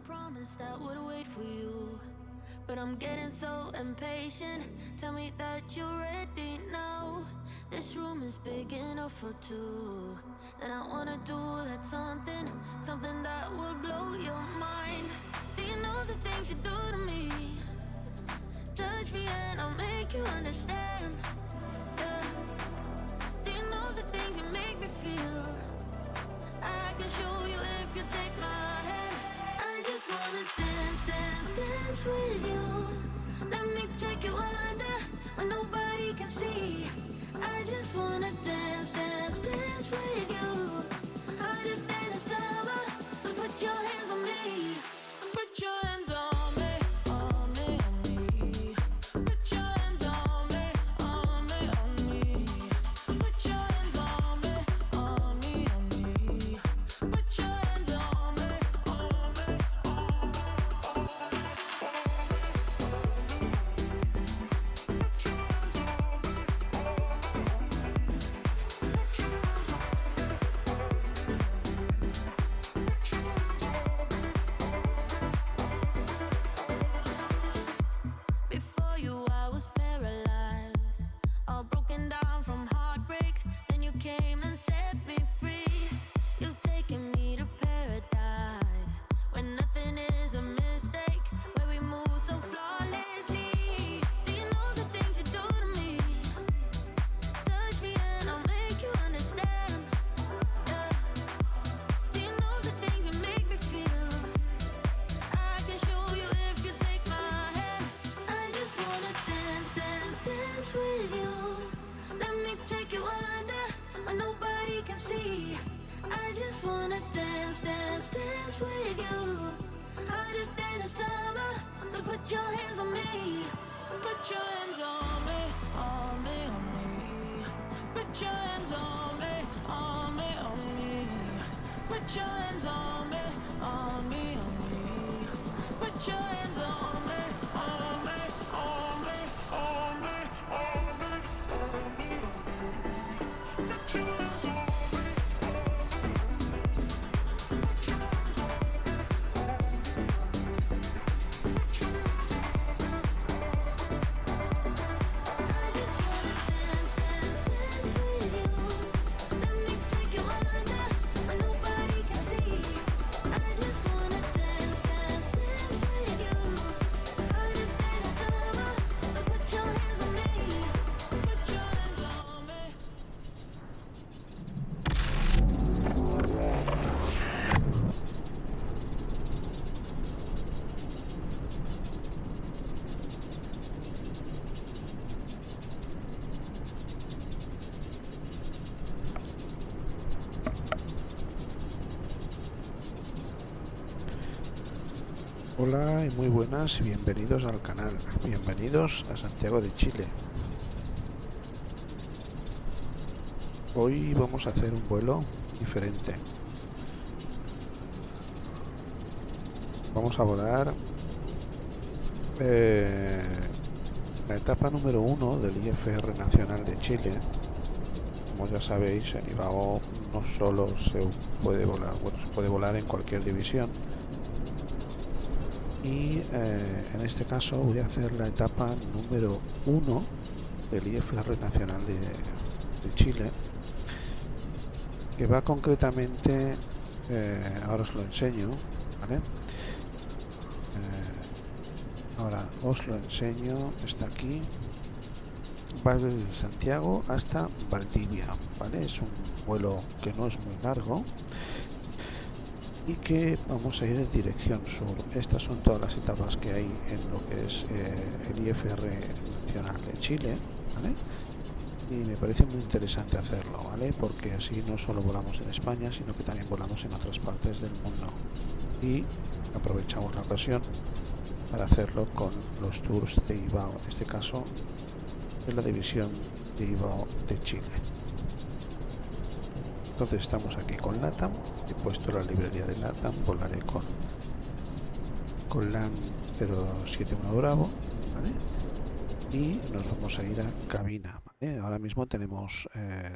promised I would wait for you, but I'm getting so impatient. Tell me that you're ready now. This room is big enough for two, and I wanna do that something, something that will blow your mind. Do you know the things you do to me? Touch me and I'll make you understand. Yeah. Do you know the things you make me feel? I can show you if you take my hand. I just wanna dance, dance, dance with you. Let me take you under where nobody can see. I just wanna dance, dance, dance with you. Hotter than the summer, so put your hands on me. Put your hands on me, on me, on me. Put your hands on me, on me, on me. Put your hands on me, on me, on me. Put your hands on me, on me, on me. Before you, I was paralyzed, all broken down from heartbreaks. Then you came and set me free. You've taken me to paradise, where nothing is a mistake, where we move so flawlessly. Do you know the things you do to me? Touch me and I'll make you understand. Yeah. Do you know the things you make me feel? I can show you if you take my hand. I just wanna dance, dance, dance with you. Let me take you under where nobody can see. I just wanna dance, dance, dance with you. Hotter than the summer, so put your hands on me. Put your hands on me, on me, on me. Put your hands on me, on me, on me. Put your hands on me, on me, on me. Put your hands on me, on me, on me, on me, on me, on me, on me. Put your hands on me. I just wanna dance, dance, dance with you. Let me take you under where nobody can see. I just wanna dance, dance, dance with you. Hotter than the summer, so put your hands on me. Put your hands on me. Hola y muy buenas y bienvenidos al canal, bienvenidos a Santiago de Chile. Hoy vamos a hacer un vuelo diferente. Vamos a volar la etapa número 1 del IFR Nacional de Chile. Como ya sabéis, en IBAO no solo se puede volar, bueno, se puede volar en cualquier división. Y en este caso voy a hacer la etapa número 1 del IFR Nacional de Chile, que va concretamente, ahora os lo enseño, ¿vale? Ahora os lo enseño, está aquí, va desde Santiago hasta Valdivia, ¿vale? Es un vuelo que no es muy largo y que vamos a ir en dirección sur. Estas son todas las etapas que hay en lo que es el IFR Nacional de Chile, ¿vale? Y me parece muy interesante hacerlo, ¿vale? Porque así no solo volamos en España, sino que también volamos en otras partes del mundo. Y aprovechamos la ocasión para hacerlo con los tours de IBAO, en este caso de la división de IBAO de Chile. Entonces estamos aquí con LATAM, he puesto la librería de LATAM, volaré con LAN 071 Bravo, ¿vale? Y nos vamos a ir a cabina, ¿vale? Ahora mismo tenemos,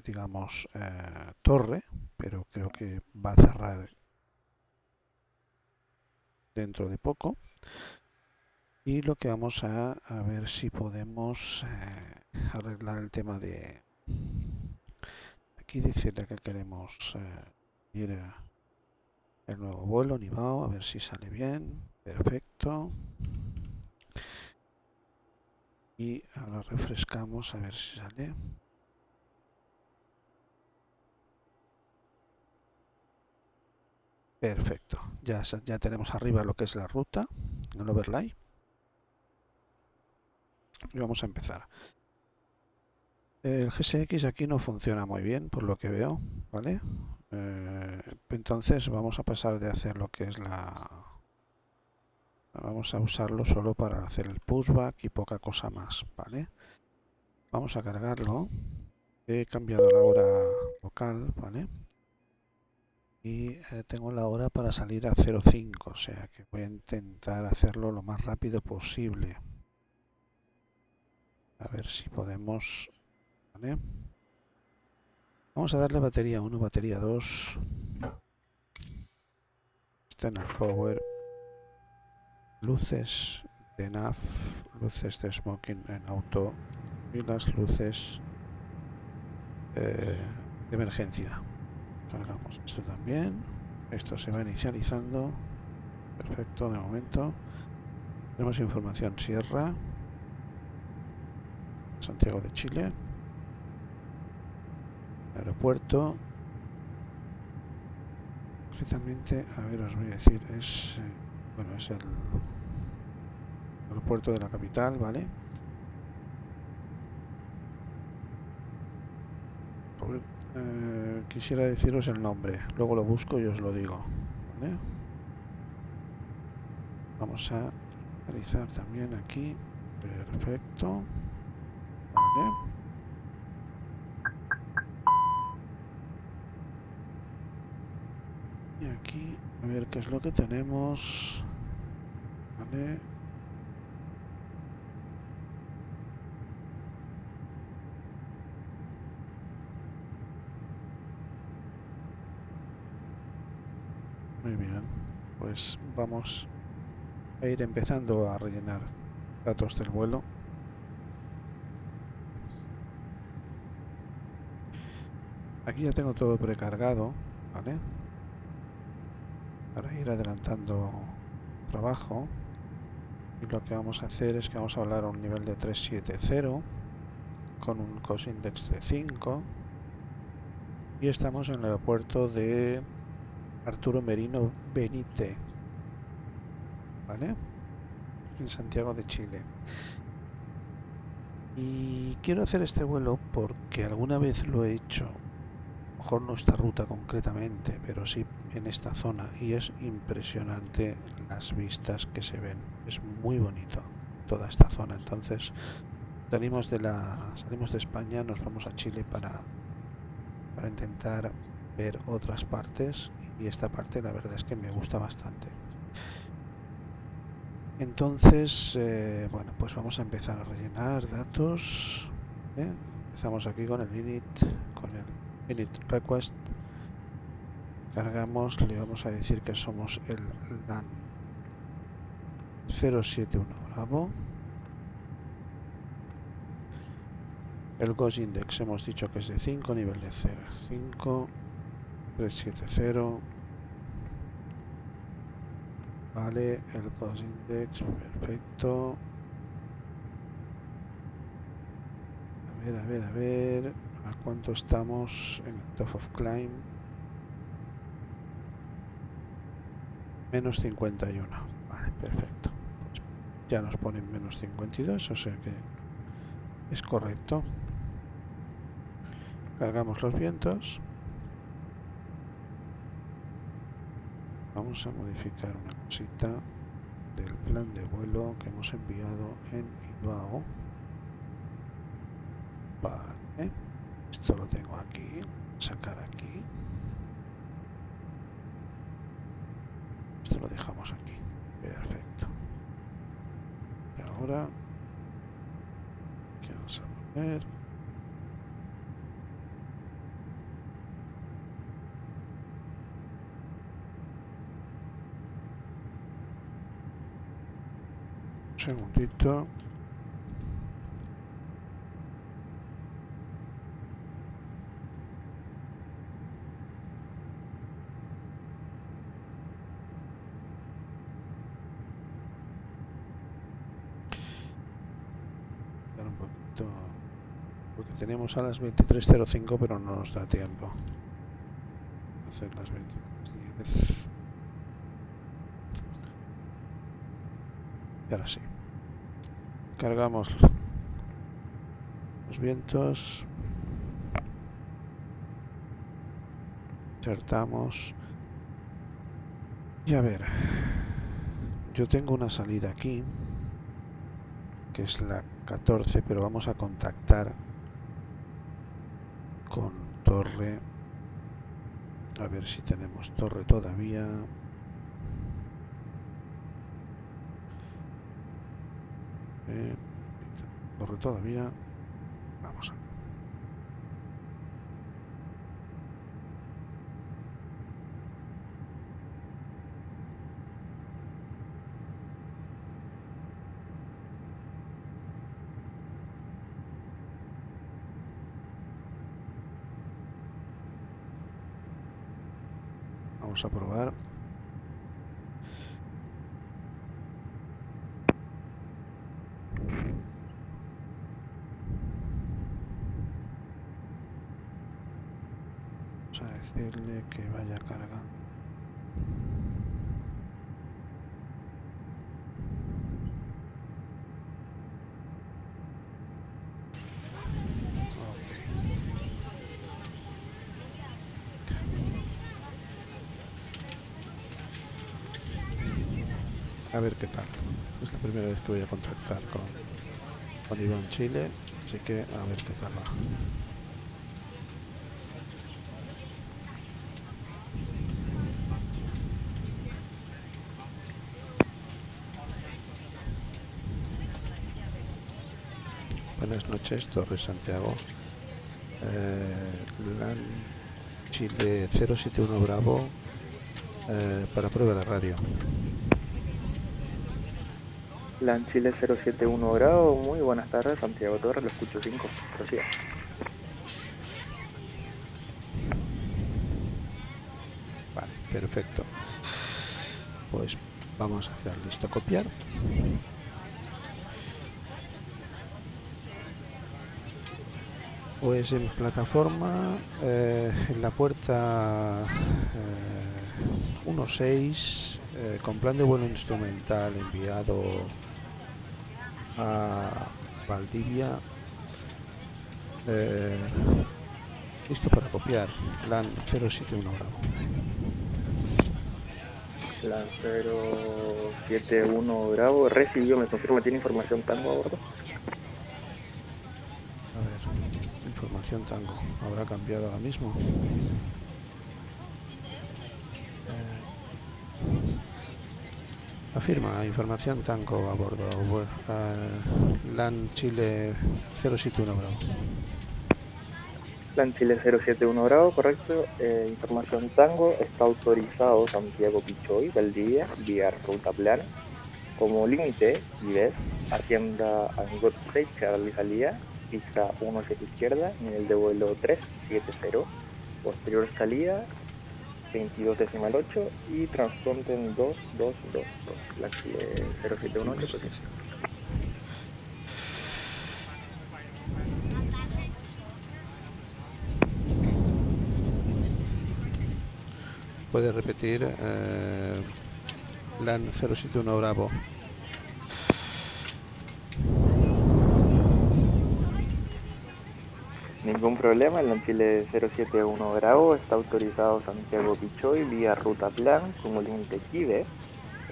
digamos, torre, pero creo que va a cerrar dentro de poco. Y lo que vamos a ver si podemos arreglar el tema de... Aquí decirle que queremos ir el nuevo vuelo Nivao, a ver si sale bien. Perfecto. Y ahora refrescamos a ver si sale. Perfecto. Ya tenemos arriba lo que es la ruta, el overlay. Y vamos a empezar. El GSX aquí no funciona muy bien, por lo que veo, ¿vale? Entonces vamos a pasar de hacer lo que es la... Vamos a usarlo solo para hacer el pushback y poca cosa más, ¿vale? Vamos a cargarlo. He cambiado la hora local, ¿vale? Y tengo la hora para salir a 05, o sea que voy a intentar hacerlo lo más rápido posible. A ver si podemos, ¿vale? Vamos a darle batería 1, batería 2. External power. Luces de NAV, luces de smoking en auto y las luces de emergencia. Cargamos esto también. Esto se va inicializando. Perfecto, de momento. Tenemos información Sierra, Santiago de Chile, aeropuerto. Concretamente, a ver, os voy a decir, bueno, es el aeropuerto de la capital, ¿vale? Quisiera deciros el nombre, luego lo busco y os lo digo, ¿vale? Vamos a realizar también aquí. Perfecto. Vale. Y aquí, a ver qué es lo que tenemos. Vale. Muy bien. Pues vamos a ir empezando a rellenar datos del vuelo. Aquí ya tengo todo precargado, ¿vale? Para ir adelantando trabajo. Y lo que vamos a hacer es que vamos a hablar a un nivel de 370 con un cost index de 5 y estamos en el aeropuerto de Arturo Merino Benite, ¿vale? En Santiago de Chile. Y quiero hacer este vuelo porque alguna vez lo he hecho, a lo mejor no esta ruta concretamente, pero sí en esta zona y es impresionante las vistas que se ven. Es muy bonito toda esta zona. Entonces salimos de España, nos vamos a Chile para intentar ver otras partes y esta parte la verdad es que me gusta bastante. Entonces, bueno, pues vamos a empezar a rellenar datos. Empezamos aquí con el init request. Cargamos, le vamos a decir que somos el LAN 071 Bravo. El Ghost Index hemos dicho que es de 5, nivel de 0, 5, 370. Vale, el Ghost Index, perfecto. A ver. ¿A cuánto estamos en el top of climb? Menos 51. Vale, perfecto. Pues ya nos ponen menos 52, o sea que es correcto. Cargamos los vientos. Vamos a modificar una cosita del plan de vuelo que hemos enviado en IBAO. Vale, esto lo tengo aquí. Sacar aquí. Esto lo dejamos aquí. Perfecto. Y ahora, ¿qué vamos a poner? segundito. Un poquito, porque tenemos a las 23:05, pero no nos da tiempo hacer las 23:10. Y ahora sí, cargamos los vientos, insertamos y a ver, yo tengo una salida aquí que es la 14, pero vamos a contactar con torre, a ver si tenemos torre todavía. Torre todavía, vamos a Vamos a probar. Vamos a decirle que vaya cargando. A ver qué tal. Es la primera vez que voy a contactar con Iván Chile, así que a ver qué tal va. Buenas noches, Torre Santiago. LAN Chile 071 Bravo para prueba de radio. LAN Chile 071 Bravo, muy buenas tardes, Santiago Torres, lo escucho 5, gracias. Vale, perfecto. Pues vamos a hacer listo copiar. Pues en plataforma, en la puerta 1.6, con plan de vuelo instrumental enviado a Valdivia, listo para copiar, LAN 071 Bravo. LAN 071 Bravo, recibió, me confirma, ¿tiene información tango a bordo? A ver, información tango, habrá cambiado ahora mismo. Afirma, información tango a bordo, LAN Chile 071 Bravo. LAN Chile 071 Bravo, correcto, información tango, está autorizado Santiago Pichoy, Valdivia, vía ruta plana, como límite, IBES, Hacienda Angot 6, Charlie salida, pista 17 izquierda, nivel de vuelo 370, posterior salida 22.8 y transporte en 2222, LAN Chile 0718. Puede repetir, LAN 071 Bravo. Ningún problema, el LAN Chile 071 Bravo está autorizado Santiago Pichoy vía ruta plan como límite Kibe,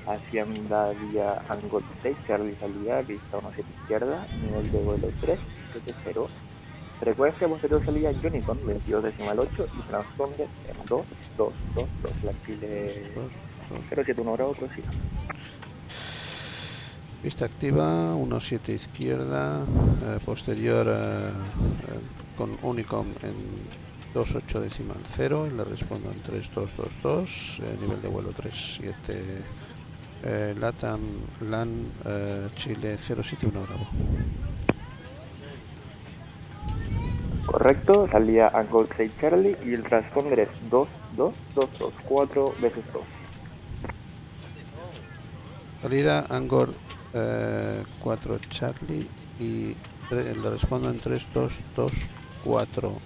Hacienda vía Angot 6, Charlie salida, pista 17 izquierda, nivel de vuelo 370, frecuencia posterior salida Unicorn 22.8 y transponder en 2222, LAN Chile 071 Bravo, prosiga. Pista activa, 17 izquierda, posterior con Unicom en 28.0 y le respondo en 3222, nivel de vuelo 37 Latam LAN Chile 071 Bravo. Correcto, salida Angle 6 Charlie y el transponder es 22224 veces 2. Salida Angor 4 Charlie y le respondo en 3224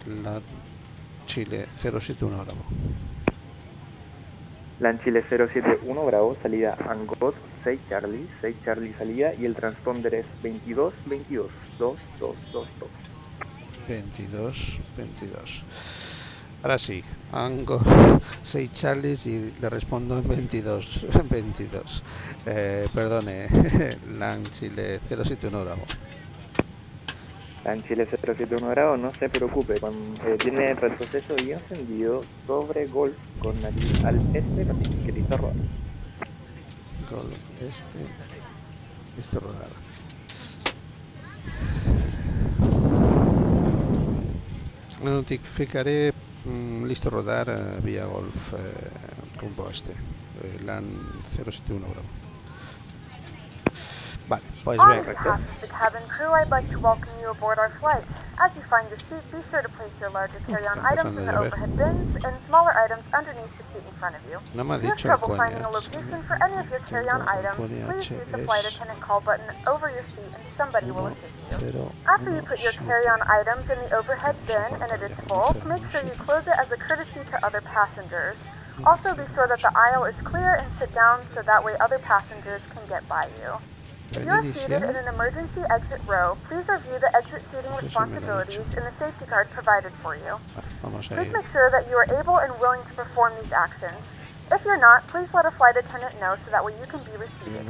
la Chile 071 Bravo. LAN Chile 071 Bravo, salida Angot 6 Charlie salida y el transponder es 22222222. 22. Ahora sí, Angor 6 Charlies y le respondo en 22. Perdone, LAN Chile 071 Bravo. LAN Chile 071 Bravo, no se preocupe, tiene retroceso y encendido sobre Golf con nariz al este, notifique listo rodar. Golf este rodar. Me notificaré listo rodar vía Golf rumbo este, LAN 071 Bravo. Vale, pues On venga. behalf of the cabin crew, I'd like to welcome you aboard our flight. As you find your seat, be sure to place your larger carry-on items in the overhead bins and smaller items underneath the seat in front of you. No me ha If you have dicho el trouble finding a QNH. location for any of your carry-on items, please use the flight attendant call button over your seat and somebody will assist you. After you put your carry-on items in the overhead bin and it is full, make sure you close it as a courtesy to other passengers. Also be sure that the aisle is clear and sit down so that way other passengers can get by you. If you are seated in an emergency exit row, please review the exit seating responsibilities in the safety card provided for you. Please make sure that you are able and willing to perform these actions. If you're not, please let a flight attendant know so that way you can be reseated.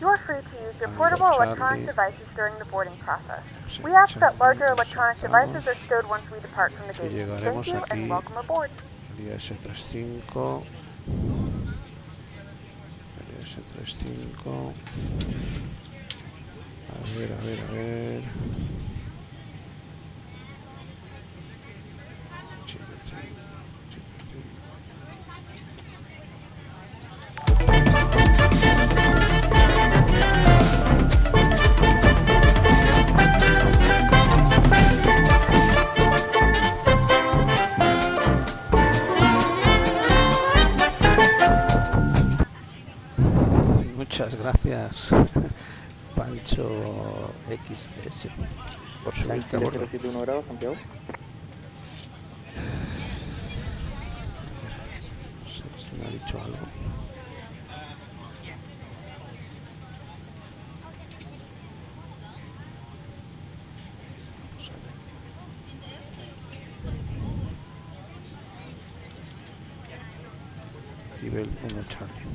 You are free to use your portable electronic devices during the boarding process. We ask that larger electronic devices are stowed once we depart from the gate. Thank you and welcome aboard. S35. S35. A ver. Muchas gracias, Pancho XS, por LAN subirte a Chile bordo. 071 Bravo, Santiago. No sé si me ha dicho algo. Vamos a ver. Nivel 1 Charlie.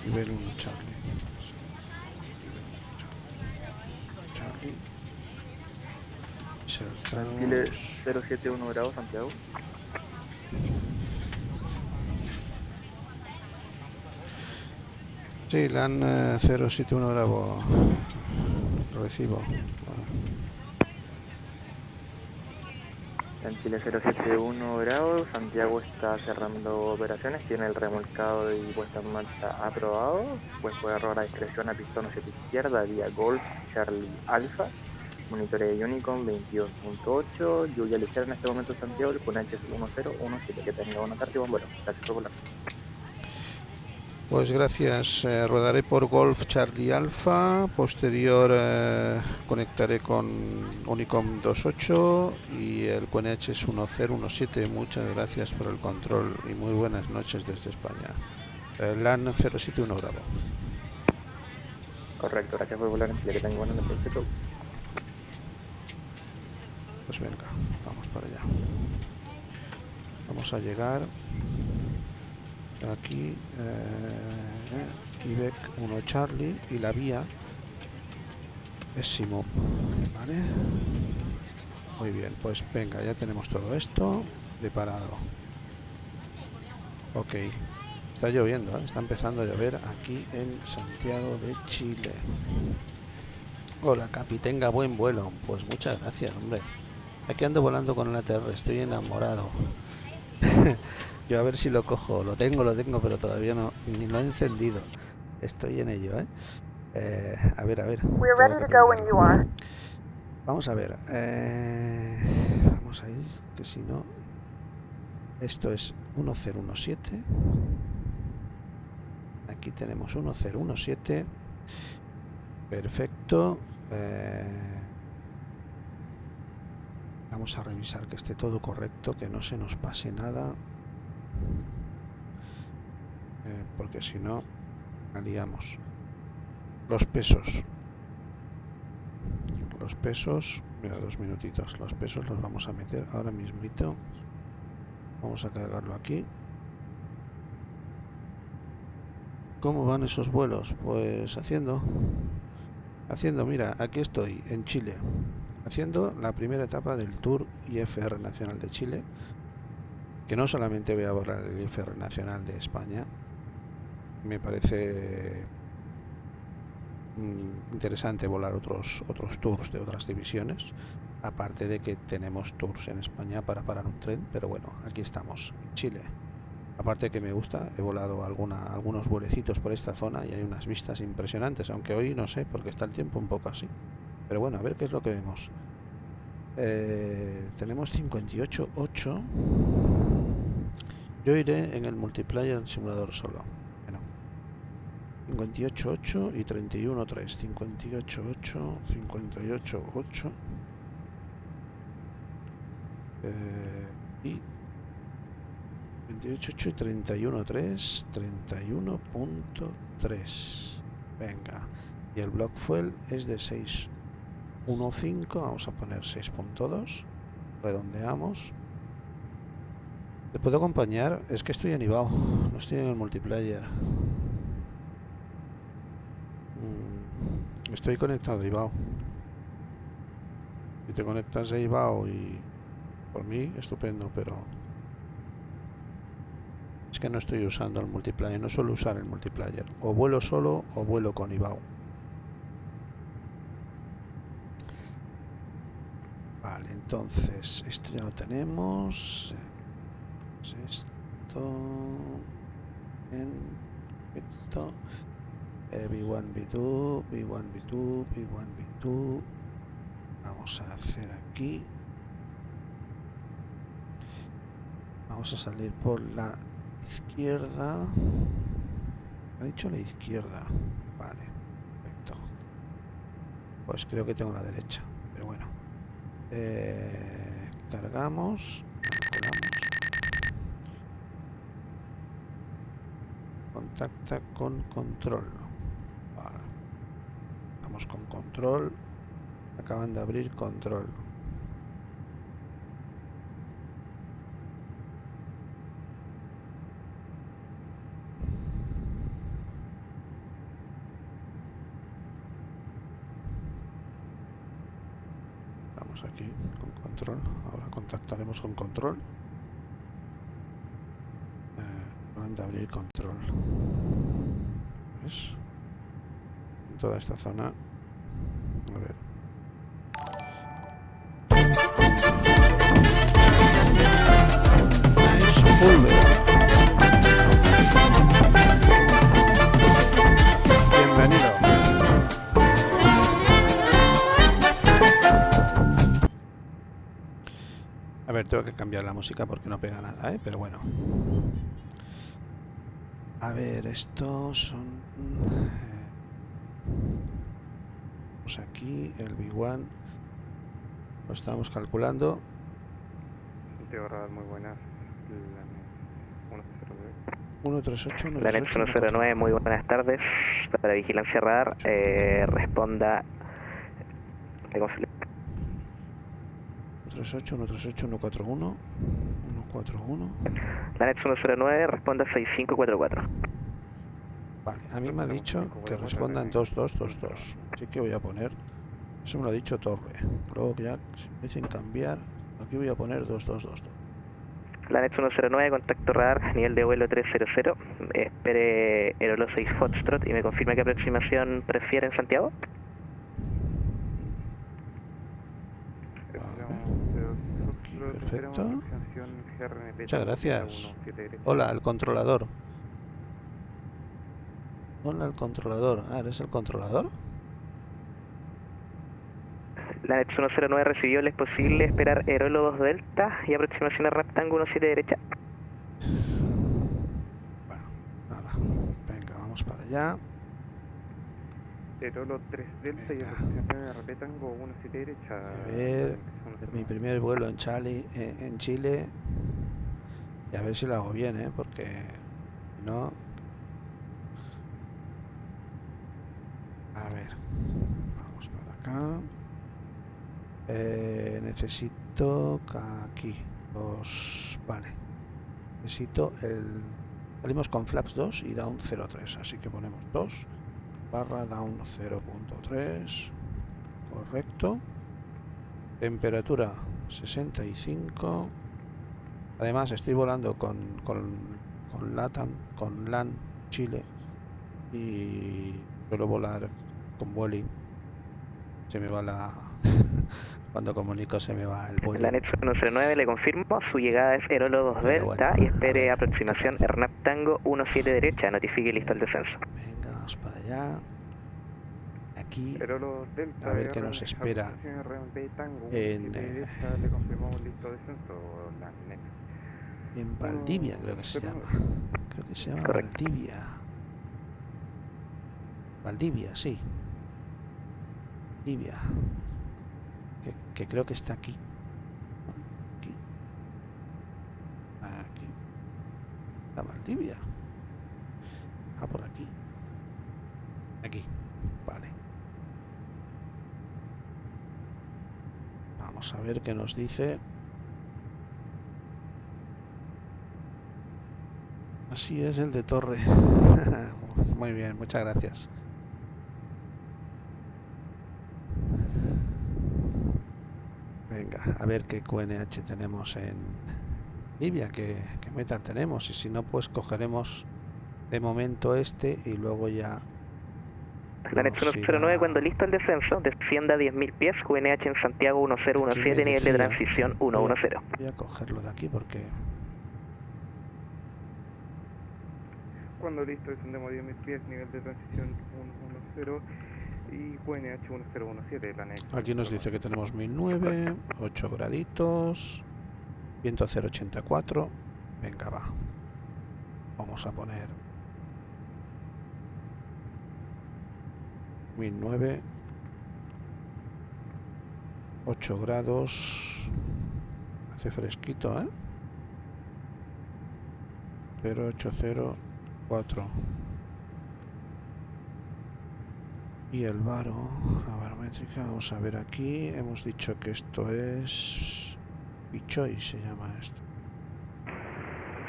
Nivel 1 Charlie. Charlie. LAN Chile 071 Bravo, Santiago. Sí, LAN 071 Bravo. Recibo. LAN Chile 071 Bravo, Santiago está cerrando operaciones, tiene el remolcado y puesta en marcha aprobado, pues puede error a discreción a pistón hacia tu izquierda vía Golf Charlie Alpha, monitoreo de Unicom 22.8, lluvia ligera en este momento Santiago, con H 1017, que tenga una tarde y buen vuelo. Gracias por volar. Pues gracias, rodaré por Golf Charlie Alpha, posterior conectaré con Unicom 28 y el QNH es 1017. Muchas gracias por el control y muy buenas noches desde España. LAN 071 Bravo. Correcto, gracias por volar en Chile, que tenga buena noche. Chau. Pues venga, vamos para allá. Vamos a llegar aquí, Quebec 1 Charlie y la vía es Simop, ¿vale? Muy bien, pues venga, ya tenemos todo esto preparado. Ok, está lloviendo, ¿eh? Está empezando a llover aquí en Santiago de Chile. Hola Capi, tenga buen vuelo. Pues muchas gracias, hombre. Aquí ando volando con el ATR, estoy enamorado. Yo a ver si lo cojo. Lo tengo, pero todavía no, ni lo he encendido. Estoy en ello, ¿eh? A ver. We're ready to go when you are. Vamos a ver. Vamos a ir, que si no... Esto es 1017. Aquí tenemos 1017. Perfecto. Vamos a revisar que esté todo correcto, que no se nos pase nada. Porque si no, la liamos. Los pesos. Mira, 2 minutitos. Los pesos los vamos a meter ahora mismito. Vamos a cargarlo aquí. ¿Cómo van esos vuelos? Pues haciendo, mira, aquí estoy, en Chile, haciendo la primera etapa del Tour IFR Nacional de Chile, que no solamente voy a volar el IFR Nacional de España, me parece interesante volar otros tours de otras divisiones, aparte de que tenemos tours en España para parar un tren, pero bueno, aquí estamos, en Chile. Aparte que me gusta, he volado algunos vuelecitos por esta zona y hay unas vistas impresionantes, aunque hoy no sé, porque está el tiempo un poco así. Pero bueno, a ver qué es lo que vemos. Tenemos 58.8. Yo iré en el multiplayer del simulador solo. Bueno, 58.8 y 31.3. 58.8, 58.8. Y 28.8 y 31.3, 31.3. Venga. Y el block fuel es de 6.15. Vamos a poner 6.2. Redondeamos. ¿Te puedo acompañar? Es que estoy en Ibao. No estoy en el multiplayer. Estoy conectado a Ibao. Si te conectas a Ibao y por mí, estupendo, pero... Es que no estoy usando el multiplayer, no suelo usar el multiplayer. O vuelo solo o vuelo con Ibao. Vale, entonces, esto ya lo tenemos. Esto... Esto... B1, B2, B1, B2, B1, B2. Vamos a hacer aquí. Vamos a salir por la izquierda. ¿Ha dicho la izquierda? Vale, perfecto. Pues creo que tengo la derecha, pero bueno. Cargamos. Contacta con control. Vale. Estamos con control. Acaban de abrir control. Estamos aquí con control. Ahora contactaremos con control. Acaban de abrir control. ¿Ves? En toda esta zona. A ver. Bienvenido. A ver, tengo que cambiar la música porque no pega nada, pero bueno. A ver, estos son... Pues aquí el B1 lo estamos calculando. Santiago Radar, muy buenas. 138, La NET 109, muy buenas tardes. Para Vigilancia Radar, responda... 138, 138, 141, 141. La NET 109, responda 6544. Vale, a mí me ha dicho que responda en 2222. Así que voy a poner... Eso me lo ha dicho Torre. Luego que ya se empiecen a cambiar, aquí voy a poner 2222. La NET 109, contacto radar, nivel de vuelo 300. Espere Aerolo 6 Foxtrot y me confirma qué aproximación prefiere en Santiago. Vale. Aquí, Perfecto. Muchas gracias. Hola, el controlador. Hola, el controlador. Ah, ¿eres el controlador? La 109 recibió, ¿es posible esperar Aerolo 2 Delta y aproximación a Raptango 17 derecha? Bueno, nada. Venga, vamos para allá. Aerolo 3 Delta y aproximación a Raptango 17 derecha. A ver, es mi primer vuelo en Chile. Y a ver si lo hago bien, ¿eh? Porque si no... A ver, vamos para acá. Necesito aquí vale, necesito salimos con flaps 2 y down 0.3, así que ponemos 2 barra down 0.3, correcto. Temperatura 65. Además estoy volando con LATAM, con LAN Chile, y suelo volar con Vueling. Se me va cuando comunico se me va el vuelo. La NET 109 le confirmo, su llegada es Aerolo 2 Delta y espere aproximación Raptango 17 derecha, notifique listo el descenso. Venga, vamos para allá. Aquí, Delta, a ver qué nos espera. Le confirmamos listo descenso, la NET. En Valdivia creo que se llama. Creo que se llama Valdivia. Valdivia, sí. Valdivia. Que creo que está aquí. Aquí. Aquí. Está Valdivia. Ah, por aquí. Aquí. Vale. Vamos a ver qué nos dice. Así es el de Torre. Muy bien, muchas gracias. Venga, a ver qué QNH tenemos en Libia, qué metal tenemos. Y si no, pues cogeremos de momento este y luego ya... La NET 109, cuando listo el descenso, descienda a 10.000 pies, QNH en Santiago 1017, nivel de transición 110. Voy a cogerlo de aquí porque... Cuando listo, descendemos a 10.000 pies, nivel de transición 110 y QNH 1017, la NET. Aquí nos dice que tenemos 1009, 8 graditos, viento 084. Venga, va. Vamos a poner 1009, 8 grados. Hace fresquito, ¿eh? 0804. Y el varo, la barométrica, vamos a ver aquí. Hemos dicho que esto es Pichoy, se llama esto.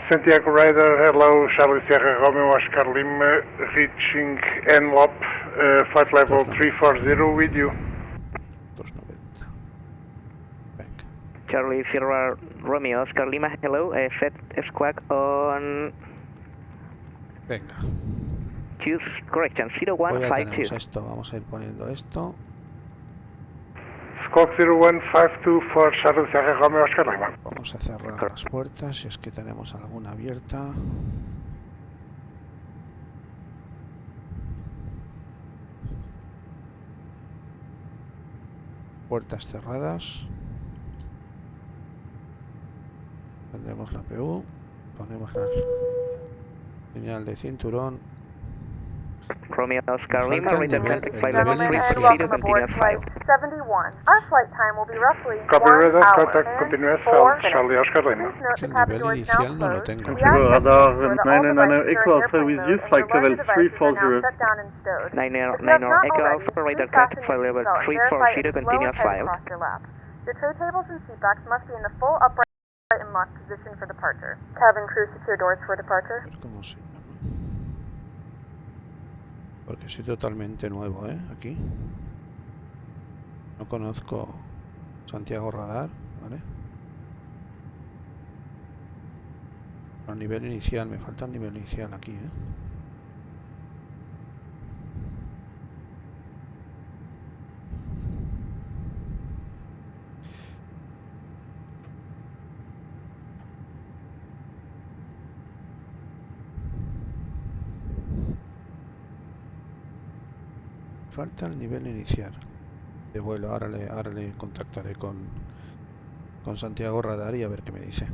Santiago Rider, hello, Charlie Sierra Romeo Oscar Lima, reaching NLOP, flight level 340 with you. 290. Venga. Charlie Sierra Romeo Oscar Lima, hello, set squawk on... Venga. Choose correction, 0152. Esto, vamos a ir poniendo esto. Squawk 0152 for Charlie Sierra Romeo Oscar Lima. Vamos a cerrar las puertas si es que tenemos alguna abierta. Puertas cerradas. Prendemos la PU. Ponemos la señal de cinturón. Romeo Oscar Lima, radar contact flight level Gentlemen, and 340, welcome aboard continuous flight 71. Our flight time will be roughly Copy 1 radar, hour contact and continuous 4 south, minutes. Charlie Oscar Lima. Please note the El cabin nivel door is now inicial no lo closed. tengo. We are Radar checking to ensure that all 9 devices Echo are in Alpha with airplane you, mode flight and your level learning devices are now 340. shut down and stowed. 9 If you have Echo not Alpha, already, radar please contact fasten flight your level seatbelt and verify 340, its low continuous and tight flight. across your lap. Your tray tables and seat backs must be in the full upright and locked position for departure. Cabin crew secure doors for departure. A ver cómo se llama. Porque soy totalmente nuevo, aquí. No conozco Santiago Radar, ¿vale? A nivel inicial, me falta el nivel inicial aquí, falta el nivel inicial de vuelo. Ahora le contactaré con Santiago Radar y a ver qué me dice.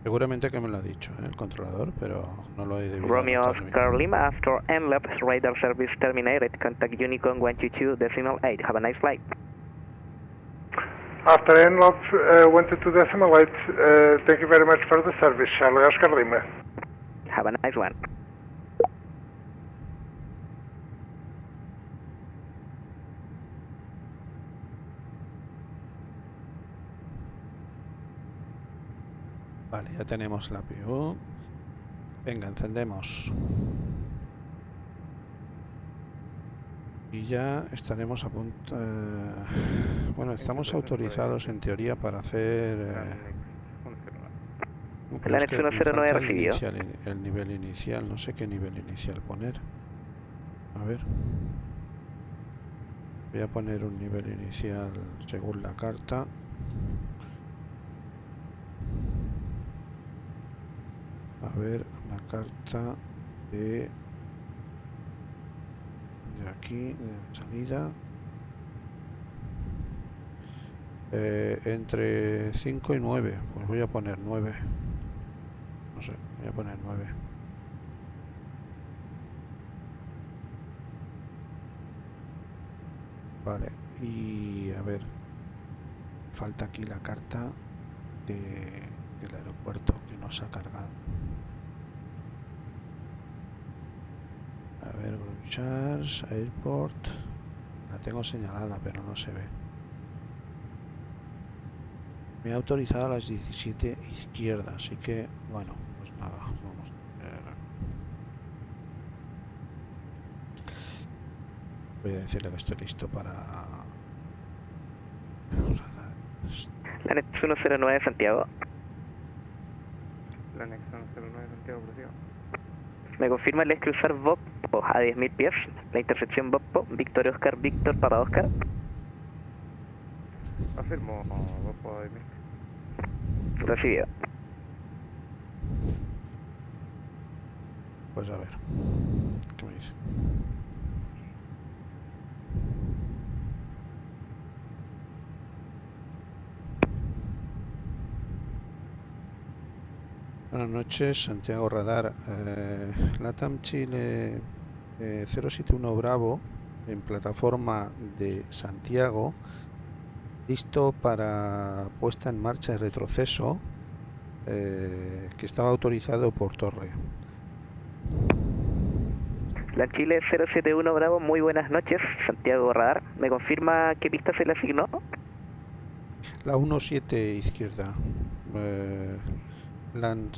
Seguramente que me lo ha dicho el controlador, pero no lo he debido Romeo anotar Oscar bien. Lima, after NLAP radar service terminated, contact Unicon 122.8. Have a nice flight. After NLOP 122.8, thank you very much for the service, Charlie Oscar Lima. Have a nice one. Vale, ya tenemos la PU. Venga, encendemos. Y ya estaremos a punto... bueno, estamos autorizados en teoría para hacer... El anexo 109 recibido. El nivel inicial, no sé qué nivel inicial poner. A ver. Voy a poner un nivel inicial según la carta. A ver, la carta de aquí, de salida. Entre 5 y 9. Pues voy a poner 9. No sé, voy a poner 9. Vale, y a ver, falta aquí la carta del aeropuerto que nos ha cargado. A ver, Charles Airport. La tengo señalada, pero no se ve. Me ha autorizado a las 17 izquierda, así que, bueno, pues nada, vamos a ver. Voy a decirle que estoy listo para... El anexo 109 Santiago. El anexo 109 Santiago, prosigo. Me confirma el cruzar Boppo a 10.000 pies. La intersección Boppo, Víctor Oscar, Víctor para Oscar. Afirmo, Boppo a 10.000. Recibido. Pues a ver, ¿qué me dice? Buenas noches, Santiago Radar. LATAM Chile 071 Bravo en plataforma de Santiago, listo para puesta en marcha de retroceso, que estaba autorizado por Torre. La Chile 071 Bravo, muy buenas noches, Santiago Radar. ¿Me confirma qué pista se le asignó? La 17 izquierda. Land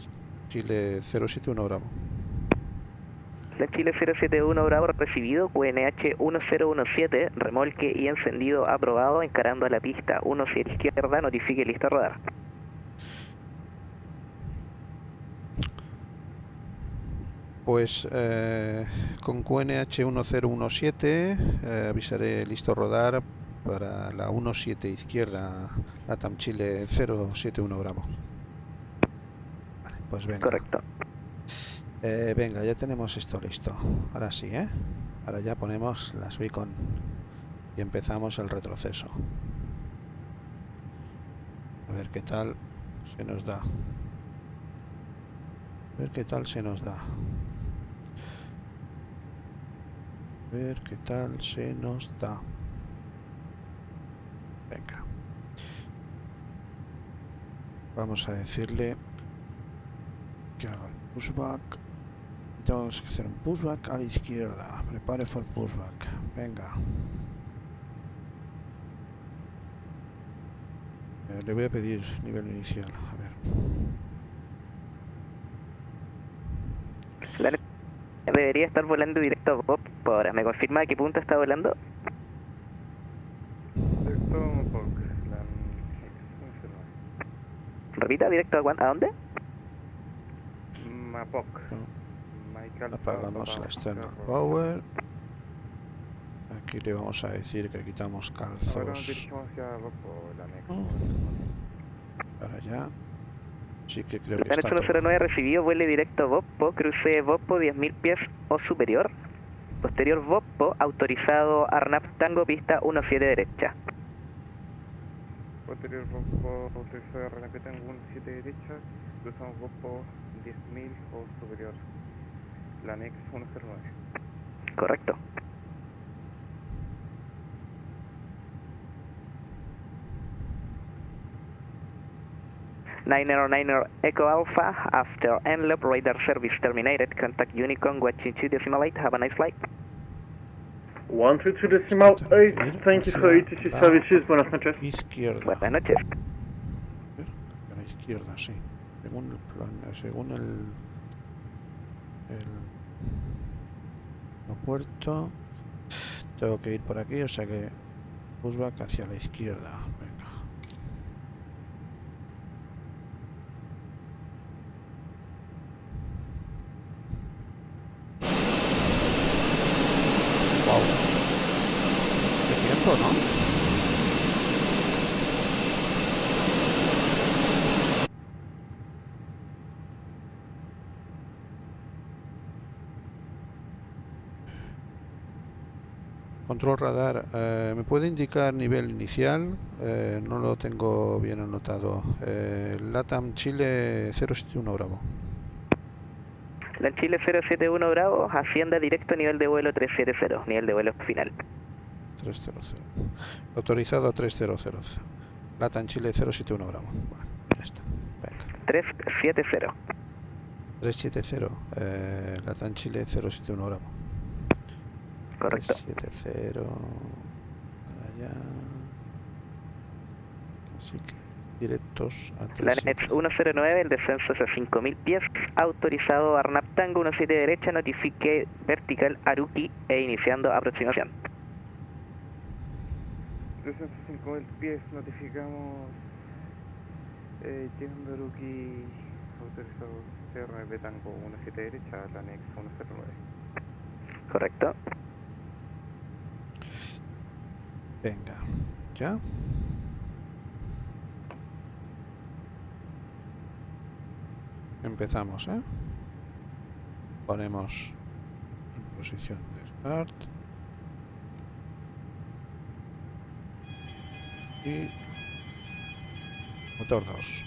Chile 071 Bravo. La Chile 071 Bravo recibido, QNH 1017, remolque y encendido aprobado, encarando a la pista 17 izquierda, notifique listo a rodar. Pues con QNH 1017 avisaré listo a rodar para la 17 izquierda, LATAM Chile 071 Bravo. Vale, pues venga. Correcto. Venga, ya tenemos esto listo. Ahora sí, ¿eh? Ahora ya ponemos las beacon y empezamos el retroceso. A ver qué tal se nos da. A ver qué tal se nos da. A ver qué tal se nos da. Venga. Vamos a decirle que haga el pushback. Y tenemos que hacer un pushback a la izquierda. Prepare for pushback. Venga. Le voy a pedir nivel inicial. A ver. La debería estar volando directo a Bob por ahora. ¿Me confirma a qué punto está volando? Directo a Mapoc, LAN X109. Repita, directo a dónde? Mapoc. No, Mike Alpha, apagamos Papa la external Oscar, power. Aquí le vamos a decir que quitamos Ahora nos calzos. dirigimos hacia Boppo, el anexo. Ahora ya Sí que creo que Planet está 109 recibido, vuele directo a Boppo, cruce Boppo 10.000 pies o superior. Posterior Boppo, autorizado ARNAP Tango, pista 17 derecha. Posterior Boppo, autorizado RNP Tango 17 derecha, cruzamos Boppo 10.000 o superior. Planex 109. Correcto. Niner Echo Alpha, after NLOP radar service terminated, contact Unicon watching 2.8, have a nice flight. 132.8, thank you for ATC services, buenas noches. Izquierda. Buenas noches. A la izquierda, sí. Según el plan, según el aeropuerto, tengo que ir por aquí, o sea que pushback hacia la izquierda. Venga. Wow. Qué tiempo, ¿no? Control radar, ¿me puede indicar nivel inicial? No lo tengo bien anotado. LATAM Chile 071 Bravo. La Chile 071 Bravo, ascienda directo nivel de vuelo 370, nivel de vuelo final. 300. Autorizado 300. LATAM Chile 071 Bravo. Vale, ya está. Venga. 370. 370. LATAM Chile 071 Bravo. Correcto. 370 para allá. Así que directos a Planet 109, el descenso es a 5.000 pies, autorizado ARNAP Tango 17 derecha, notifique vertical Aruki e iniciando aproximación. Descenso 5.000 pies, notificamos llegando a Aruki, autorizados CRNP Tango 17 derecha, Planex 109. Correcto. Venga, ¿ya? Empezamos, ¿eh? Ponemos en posición de start. Y motor 2.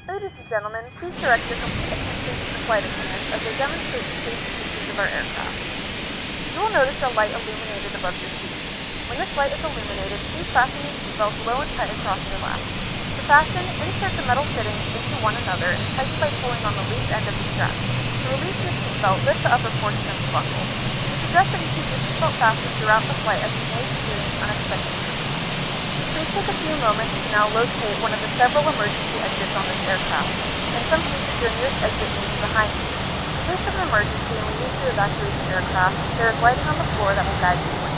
Ladies and gentlemen, please direct your complete attention to the flight attendants as they demonstrate the safety features of our aircraft. You will notice a light illuminated above your seat. When this light is illuminated, please fasten your seatbelt low and tight across your lap. To fasten, insert the metal fittings into one another and tighten by pulling on the loose end of the strap. To release your seatbelt, lift the upper portion of the buckle. We suggest that you keep your seatbelt fastened throughout the flight as you may experience unexpected trips. Please take a few moments to now locate one of the several emergency exits on this aircraft. In some cases, your nearest exit may be behind you. In case of an emergency and we need to evacuate the aircraft, there is lighting on the floor that will guide you away.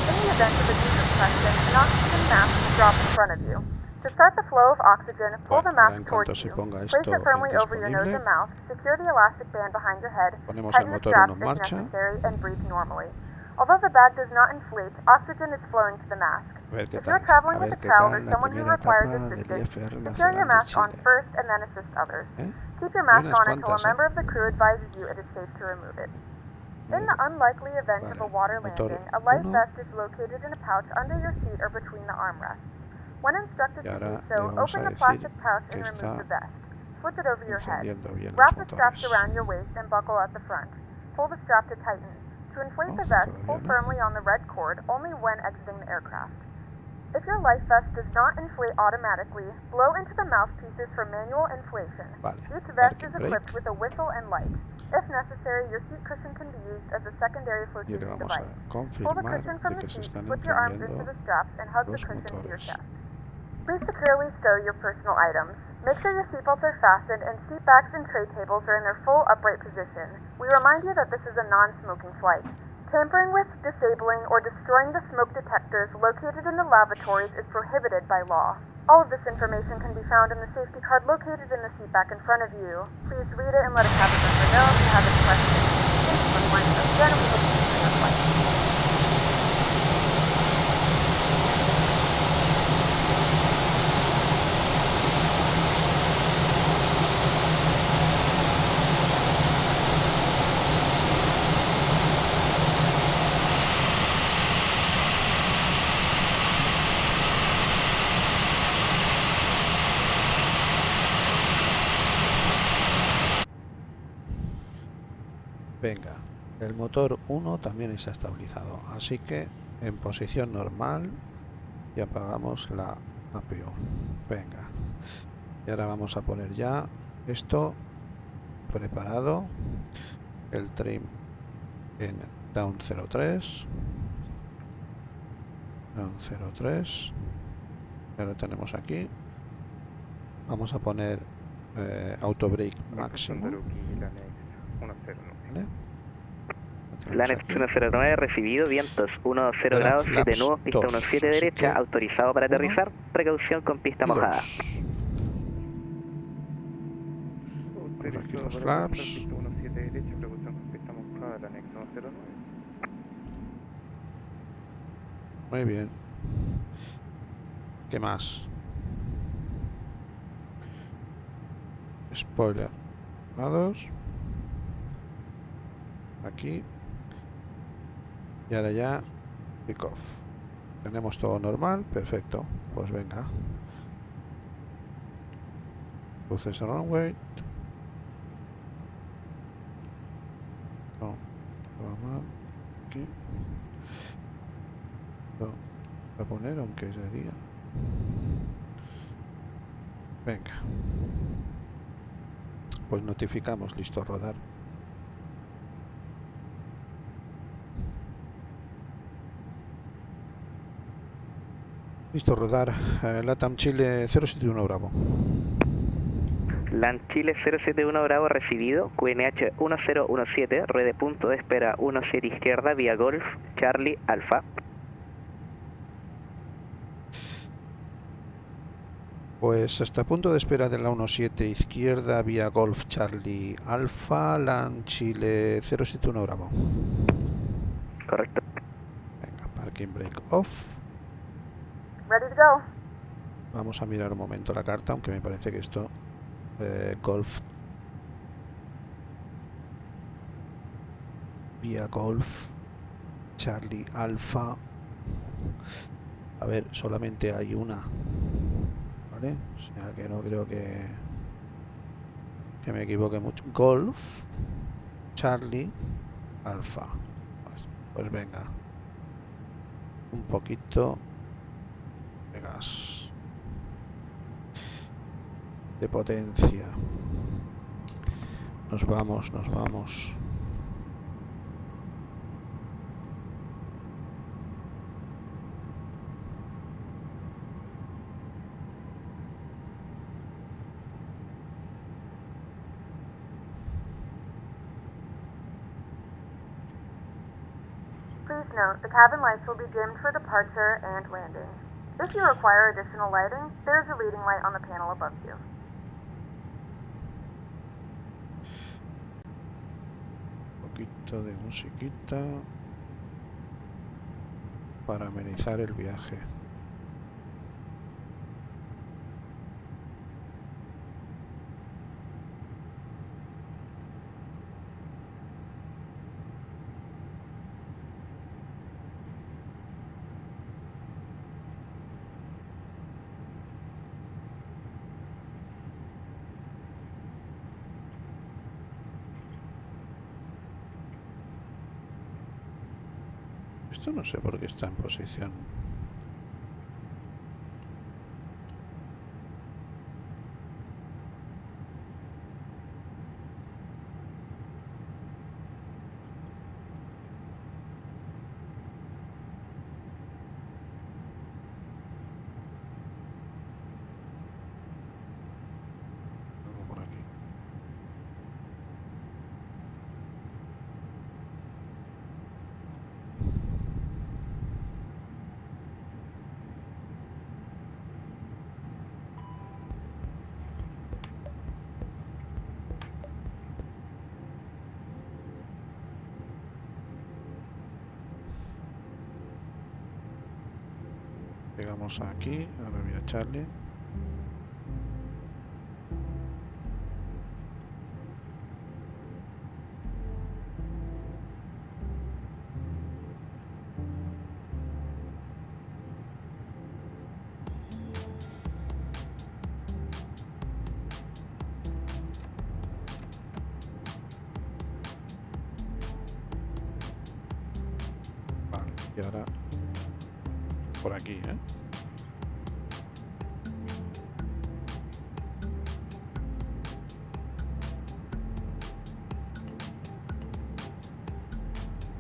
In the event of a due compression, an oxygen mask will drop in front of you. To start the flow of oxygen, pull the mask towards you. Place it firmly over your nose and mouth, secure the elastic band behind your head, tighten the straps if necessary, and breathe normally. Although the bag does not inflate, oxygen is flowing to the mask. If you're traveling with a child or someone who requires assistance, secure your mask on first and then assist others. Keep your mask on until a member of the crew advises you it is safe to remove it. In the unlikely event of a water landing, a life vest is located in a pouch under your seat or between the armrests. When instructed to do so, open the plastic pouch and remove the vest. Slip it over your head. Wrap the straps around your waist and buckle at the front. Pull the strap to tighten. To inflate the vest, pull firmly on the red cord only when exiting the aircraft. If your life vest does not inflate automatically, blow into the mouthpieces for manual inflation. Each vest is equipped with a whistle and light. If necessary, your seat cushion can be used as a secondary flotation device. Pull the cushion from the seat, slip your arms into the straps, and hug the cushion to your chest. Please securely stow your personal items. Make sure your seatbelts are fastened and seat backs and tray tables are in their full upright position. We remind you that this is a non-smoking flight. Tampering with, disabling, or destroying the smoke detectors located in the lavatories is prohibited by law. All of this information can be found in the safety card located in the seat back in front of you. Please read it and let us have a member know if you have any questions. Thank you for flying us. Again, we hope you enjoy your flight. Venga, el motor 1 también está estabilizado, así que en posición normal y apagamos la APU. Venga, y ahora vamos a poner ya esto preparado, el trim en down 03, ya lo tenemos aquí. Vamos a poner auto brake máximo, ¿vale? LANEX 109 recibido, vientos 10 grados, 7 nudos, pista 17 derecha, autorizado para aterrizar, precaución con pista mojada. Por aquí los flaps. Pista 17 derecha, precaución con pista mojada, LANEX 909. Muy bien. ¿Qué más? Spoiler. Lados. Aquí. Y ahora ya. Pick off. Tenemos todo normal. Perfecto. Pues venga. Luces runway. No. Normal. Aquí. No. Voy a poner aunque es de día. Venga. Pues notificamos, listo a rodar. Listo a rodar. LATAM Chile 071 Bravo. LAN Chile 071 Bravo recibido, QNH 1017, ruede punto de espera 17 izquierda vía Golf Charlie Alfa. Pues hasta punto de espera de la 17 izquierda vía Golf Charlie Alfa, LAN Chile 071 Bravo. Correcto. Venga, parking brake off. Ready to go. Vamos a mirar un momento la carta, aunque me parece que esto Golf vía Golf Charlie Alfa. A ver, solamente hay una, ¿vale? O sea que no creo que me equivoque mucho. Golf Charlie Alfa. Pues venga, un poquito de gas, de potencia. Nos vamos. Please note, the cabin lights will be dimmed for departure and landing. If you require additional lighting, there's a leading light on the panel above you. Un poquito de musiquita para amenizar el viaje. Esto no sé por qué está en posición. Algo por aquí. Llegamos aquí, ahora voy a Charlie. Y ahora por aquí, ¿eh?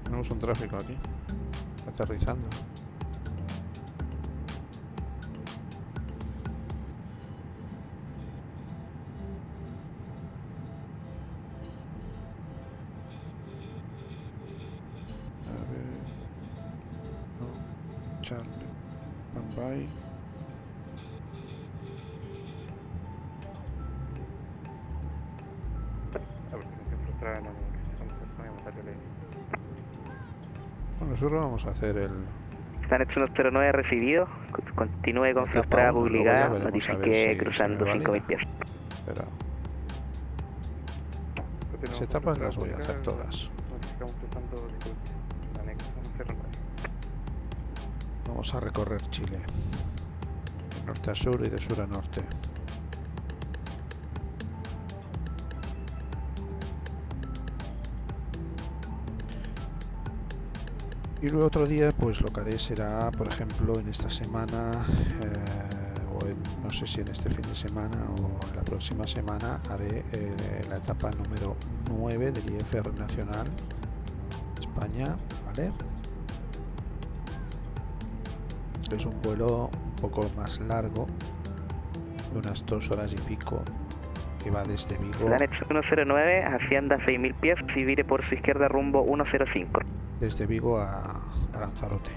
Tenemos un tráfico aquí, aterrizando. A ver, no, Charlie, Bombay. La presentación frustrada no necesitamos darle. Bueno, nosotros vamos a hacer el... Stanex 109 recibido. Continúe con etapa frustrada uno, luego ya publicada. veremos a ver Notifique si cruzando me 5.000 valida. pies. Pero Continuamos las con etapas frustrada las voy a hacer publicada. todas. Notificamos cruzando el anexo 109. Vamos a recorrer Chile, de norte a sur y de sur a norte. Y luego otro día, pues lo que haré será, por ejemplo, en esta semana, no sé si en este fin de semana o en la próxima semana, haré la etapa número 9 del IFR Nacional España, ¿vale? Es un vuelo un poco más largo, de unas 2 horas y pico, que va desde Vigo. Stanex 109, hacienda 6.000 pies y vire por su izquierda rumbo 105. Desde Vigo a Lanzarote.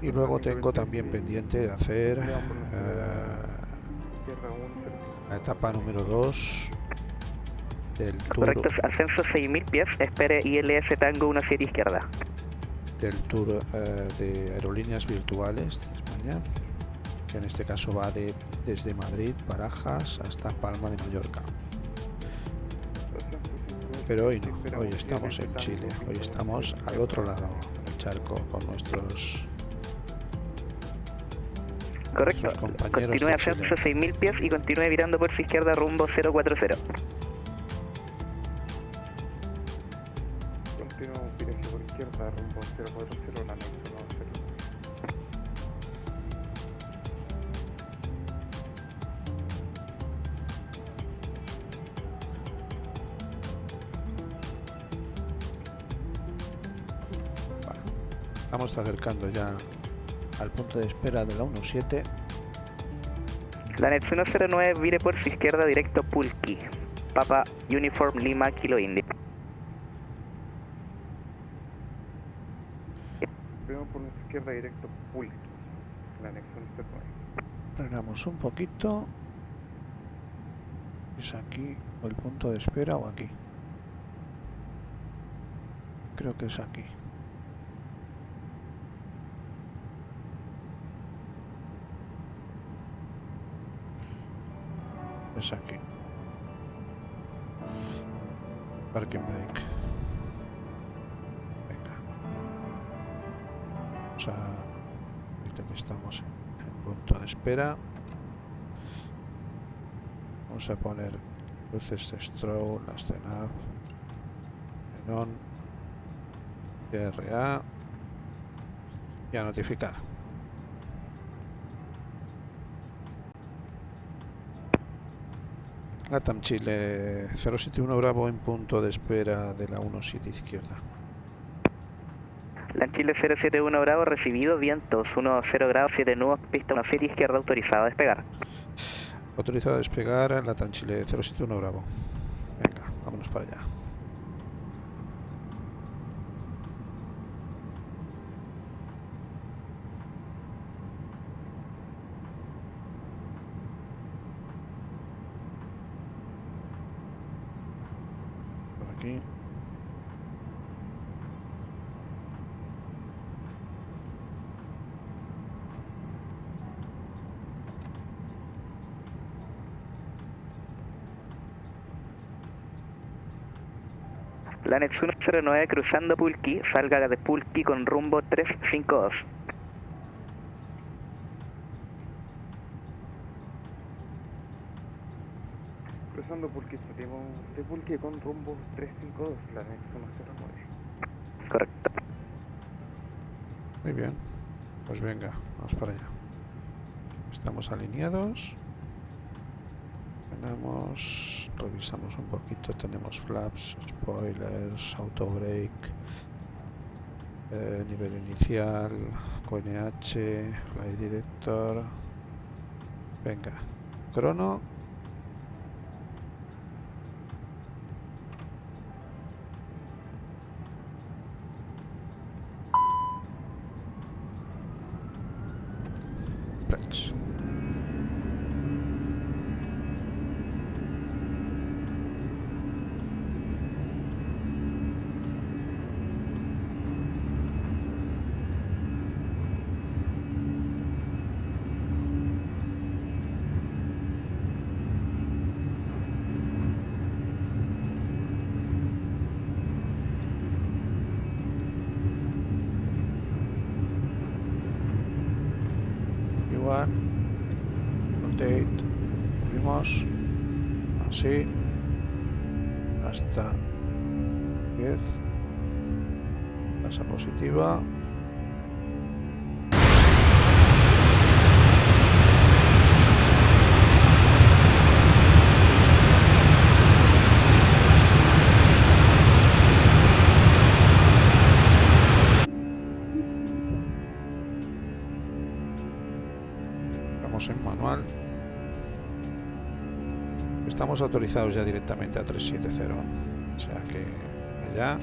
Y luego tengo también pendiente de hacer la etapa número 2 del tour. Correcto, ascenso 6.000 pies, espere ILS Tango 17 izquierda. Del tour de aerolíneas virtuales de España, que en este caso va desde Madrid, Barajas hasta Palma de Mallorca. Pero hoy no, hoy estamos en Chile, hoy estamos al otro lado del charco con nuestros Correcto, compañeros continúe de ascenso Chile. 6.000 pies y continúe virando por su izquierda rumbo 040. Continuamos viraje por izquierda rumbo 040, la anexo 909. Estamos acercando ya al punto de espera de la 17. La Net 109 vire por su izquierda directo Pulqui. Papa Uniform Lima Kilo India. Vemos por nuestra izquierda directo Pulqui, la anexo 109. Frenamos un poquito. ¿Es aquí o el punto de espera o aquí? Creo que es aquí. Es aquí. Parking brake. Venga. Vamos a... ahorita que estamos en punto de espera. Vamos a poner luces de strobe, las de nav, xenón, TRA y a notificar. LATAM Chile 071 Bravo en punto de espera de la 17 izquierda. La Chile 071 Bravo recibido, vientos 10 grados 7 nudos, pista 17 izquierda autorizado a despegar. Autorizado a despegar LATAM Chile 071 Bravo. Venga, vámonos para allá. Por aquí. La Net 109 cruzando Pulqui, salga de Pulqui con rumbo 352. Cruzando Pulqui, salimos de Pulqui con rumbo 352, la anexo 109. Correcto. Muy bien, pues venga, vamos para allá. Estamos alineados. Tenemos, revisamos un poquito, tenemos flaps, spoilers, auto brake, nivel inicial, QNH, flight director. Venga, crono. Flex. Rotate, subimos así hasta 10, tasa positiva. En manual. Estamos autorizados ya directamente a 370, o sea que allá.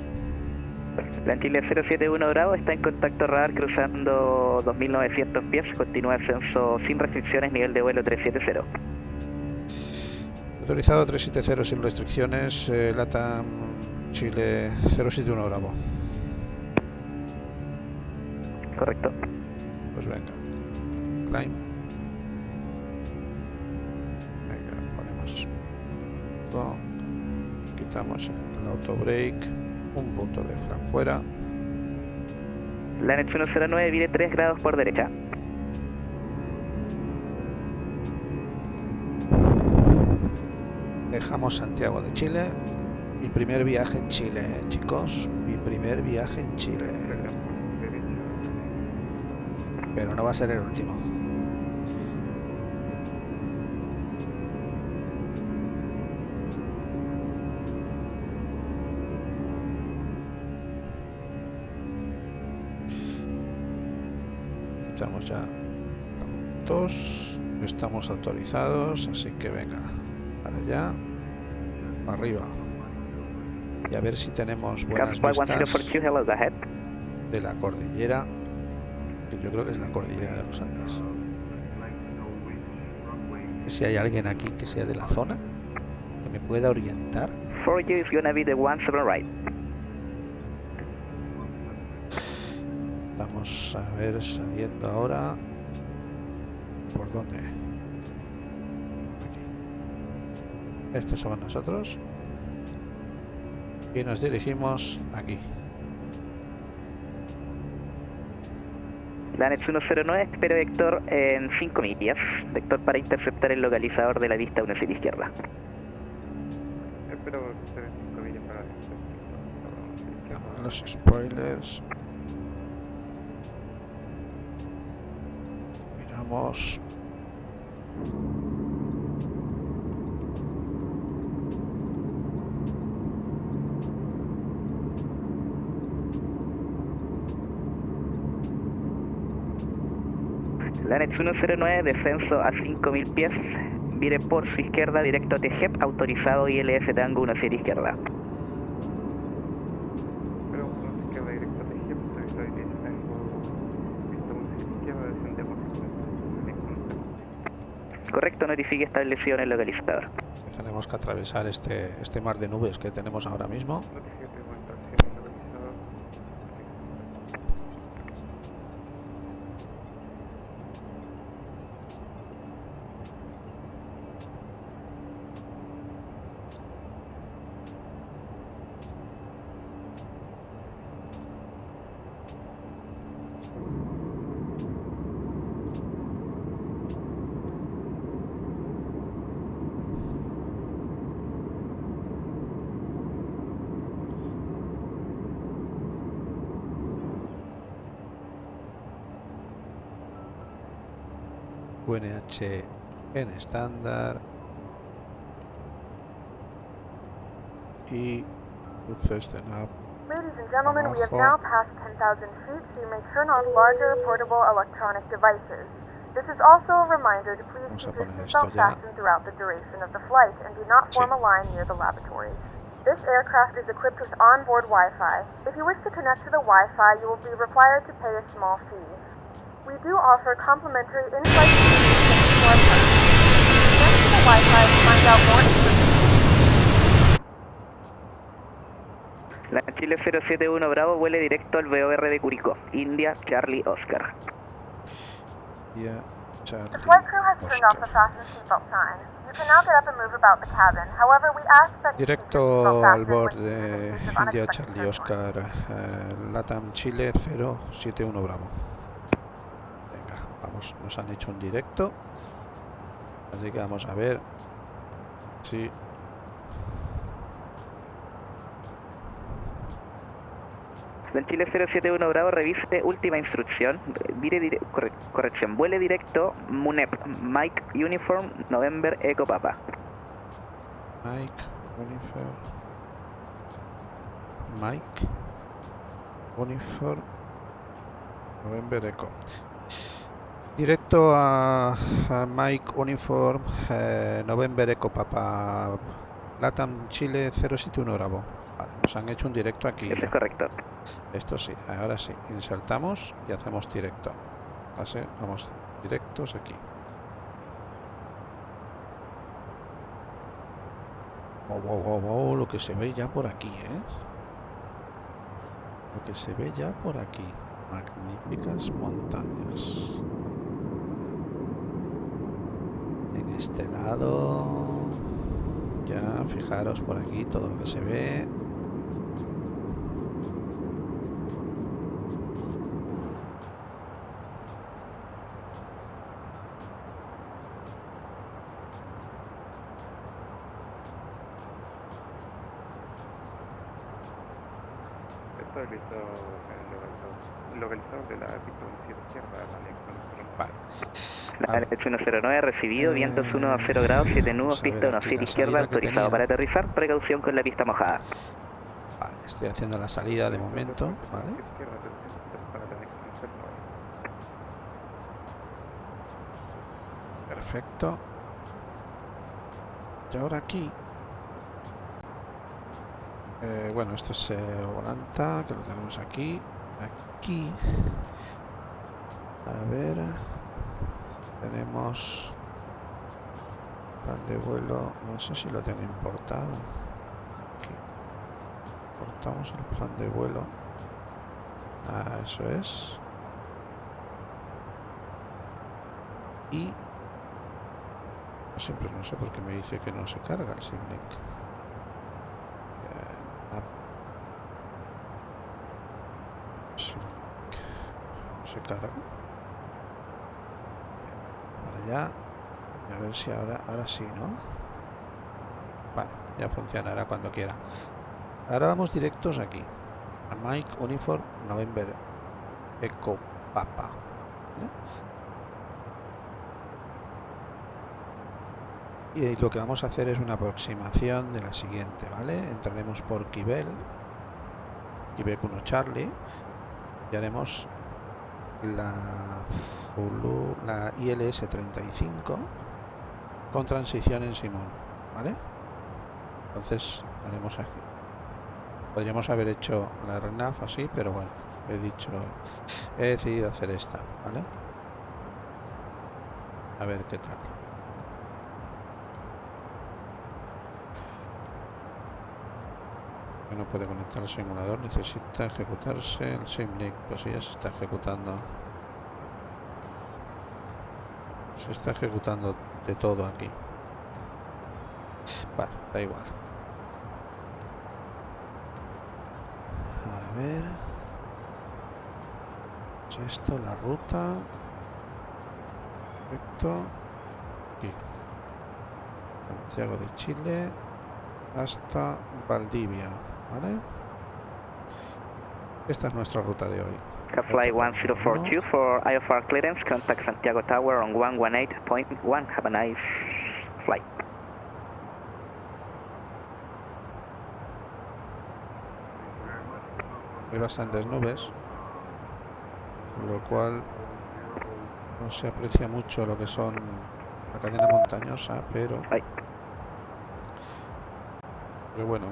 La Chile 071 Bravo está en contacto radar cruzando 2900 pies, continúa ascenso sin restricciones, nivel de vuelo 370. Autorizado 370 sin restricciones, LATAM Chile 071 Bravo. Correcto. Pues venga, climb. Quitamos el auto brake, un punto de flap fuera. Lanex 109 viene 3 grados por derecha. Dejamos Santiago de Chile. Mi primer viaje en Chile, chicos. Mi primer viaje en Chile. Pero no va a ser el último. Estamos ya todos, estamos autorizados, así que venga, para allá, para arriba, y a ver si tenemos buenas vistas de la cordillera, que yo creo que es la cordillera de los Andes. Si hay alguien aquí que sea de la zona, que me pueda orientar. For you is gonna be the 17 right. Vamos a ver saliendo ahora. ¿Por dónde? Aquí. Estos somos nosotros. Y nos dirigimos aquí. Lanex 109, espero vector en 5 millas. Vector para interceptar el localizador de la vista 17 izquierda. Espero vector en 5 millas para los spoilers. Miramos. Lanex 109, descenso a 5000 pies, vire por su izquierda directo a TGEP, autorizado ILS Tango 17 izquierda. Pero por su izquierda directo a TGEP, autorizado ILS Tango vista 17 izquierda, descendemos en Correcto, notifique establecido en el localizador. Tenemos que atravesar este mar de nubes que tenemos ahora mismo. notifique estación en el localizador. QNH en estándar y luces de nav. Ladies and gentlemen, we have now passed 10,000 feet, so you may turn off larger portable electronic devices. This is also a reminder to please keep your seatbelt fastened throughout the duration of the flight and do not form a line near the lavatories. This aircraft is equipped with onboard Wi-Fi. If you wish to connect to the Wi-Fi, you will be required to pay a small fee. We do offer complimentary in-flight communication to our partners. Connect to the Wi-Fi to find out more information. La Chile 071 Bravo vuele directo al VOR de Curicó, India Charlie Oscar. India Charlie The flight crew has turned off Oscar. the fasten seatbelt sign. You can now get up and move about the cabin. However, we ask that you keep your Directo seatbelt al fastened bord when de using the India unexpected Charlie turbulence. Oscar, LATAM Chile 071 Bravo. Venga, vamos, nos han hecho un directo. Así que vamos a ver si... Del Chile 071 Bravo, revise última instrucción. Corrección, vuele directo MUNEP, Mike Uniform November Eco Papa. Mike Uniform November Echo. Directo a Mike Uniform November Echo Papa, LATAM Chile 071 Bravo. Vale, nos han hecho un directo aquí. Eso es correcto. Esto sí, ahora sí. Insertamos y hacemos directo. Vamos directos aquí. Wow, lo que se ve ya por aquí, Lo que se ve ya por aquí. Magníficas montañas. En este lado, ya fijaros por aquí todo lo que se ve. Localizado de la pista 17 izquierda, la anexo. Vale. La Alex 109 recibido, vientos 1 a 0 grados, 7 nudos, pista 17 izquierda, autorizado para aterrizar, precaución con la pista mojada. Vale, estoy haciendo la salida de momento, ¿vale? Perfecto. Y ahora aquí, bueno, esto es Volanta, que lo tenemos aquí. Aquí, a ver, tenemos plan de vuelo, no sé si lo tengo importado. Aquí. Importamos el plan de vuelo. Ah, eso es. Y siempre no sé por qué me dice que no se carga el SimLink. Se carga. Para allá. Y a ver si ahora sí, ¿no? Vale, ya funcionará cuando quiera. Ahora vamos directos aquí. A Mike Uniform November Echo Papa. ¿Vale? Y lo que vamos a hacer es una aproximación de la siguiente, ¿vale? Entraremos por Quebec 1 Charlie y haremos la ILS 35 con transición en Simón, ¿vale? Entonces haremos aquí. Podríamos haber hecho la RNAV así, pero bueno, he decidido hacer esta, ¿vale? A ver qué tal. No puede conectar el simulador, necesita ejecutarse el SimLink. Pues ya se está ejecutando. Se está ejecutando de todo aquí. Vale, da igual. A ver. ¿Es esto la ruta? Perfecto. Aquí. Santiago de Chile hasta Valdivia. ¿Vale? Esta es nuestra ruta de hoy. Flight 1042 for IFR clearance, contact Santiago Tower on 118.1. Have a nice flight. Hay bastantes nubes, con lo cual no se aprecia mucho lo que son la cadena montañosa, pero bueno.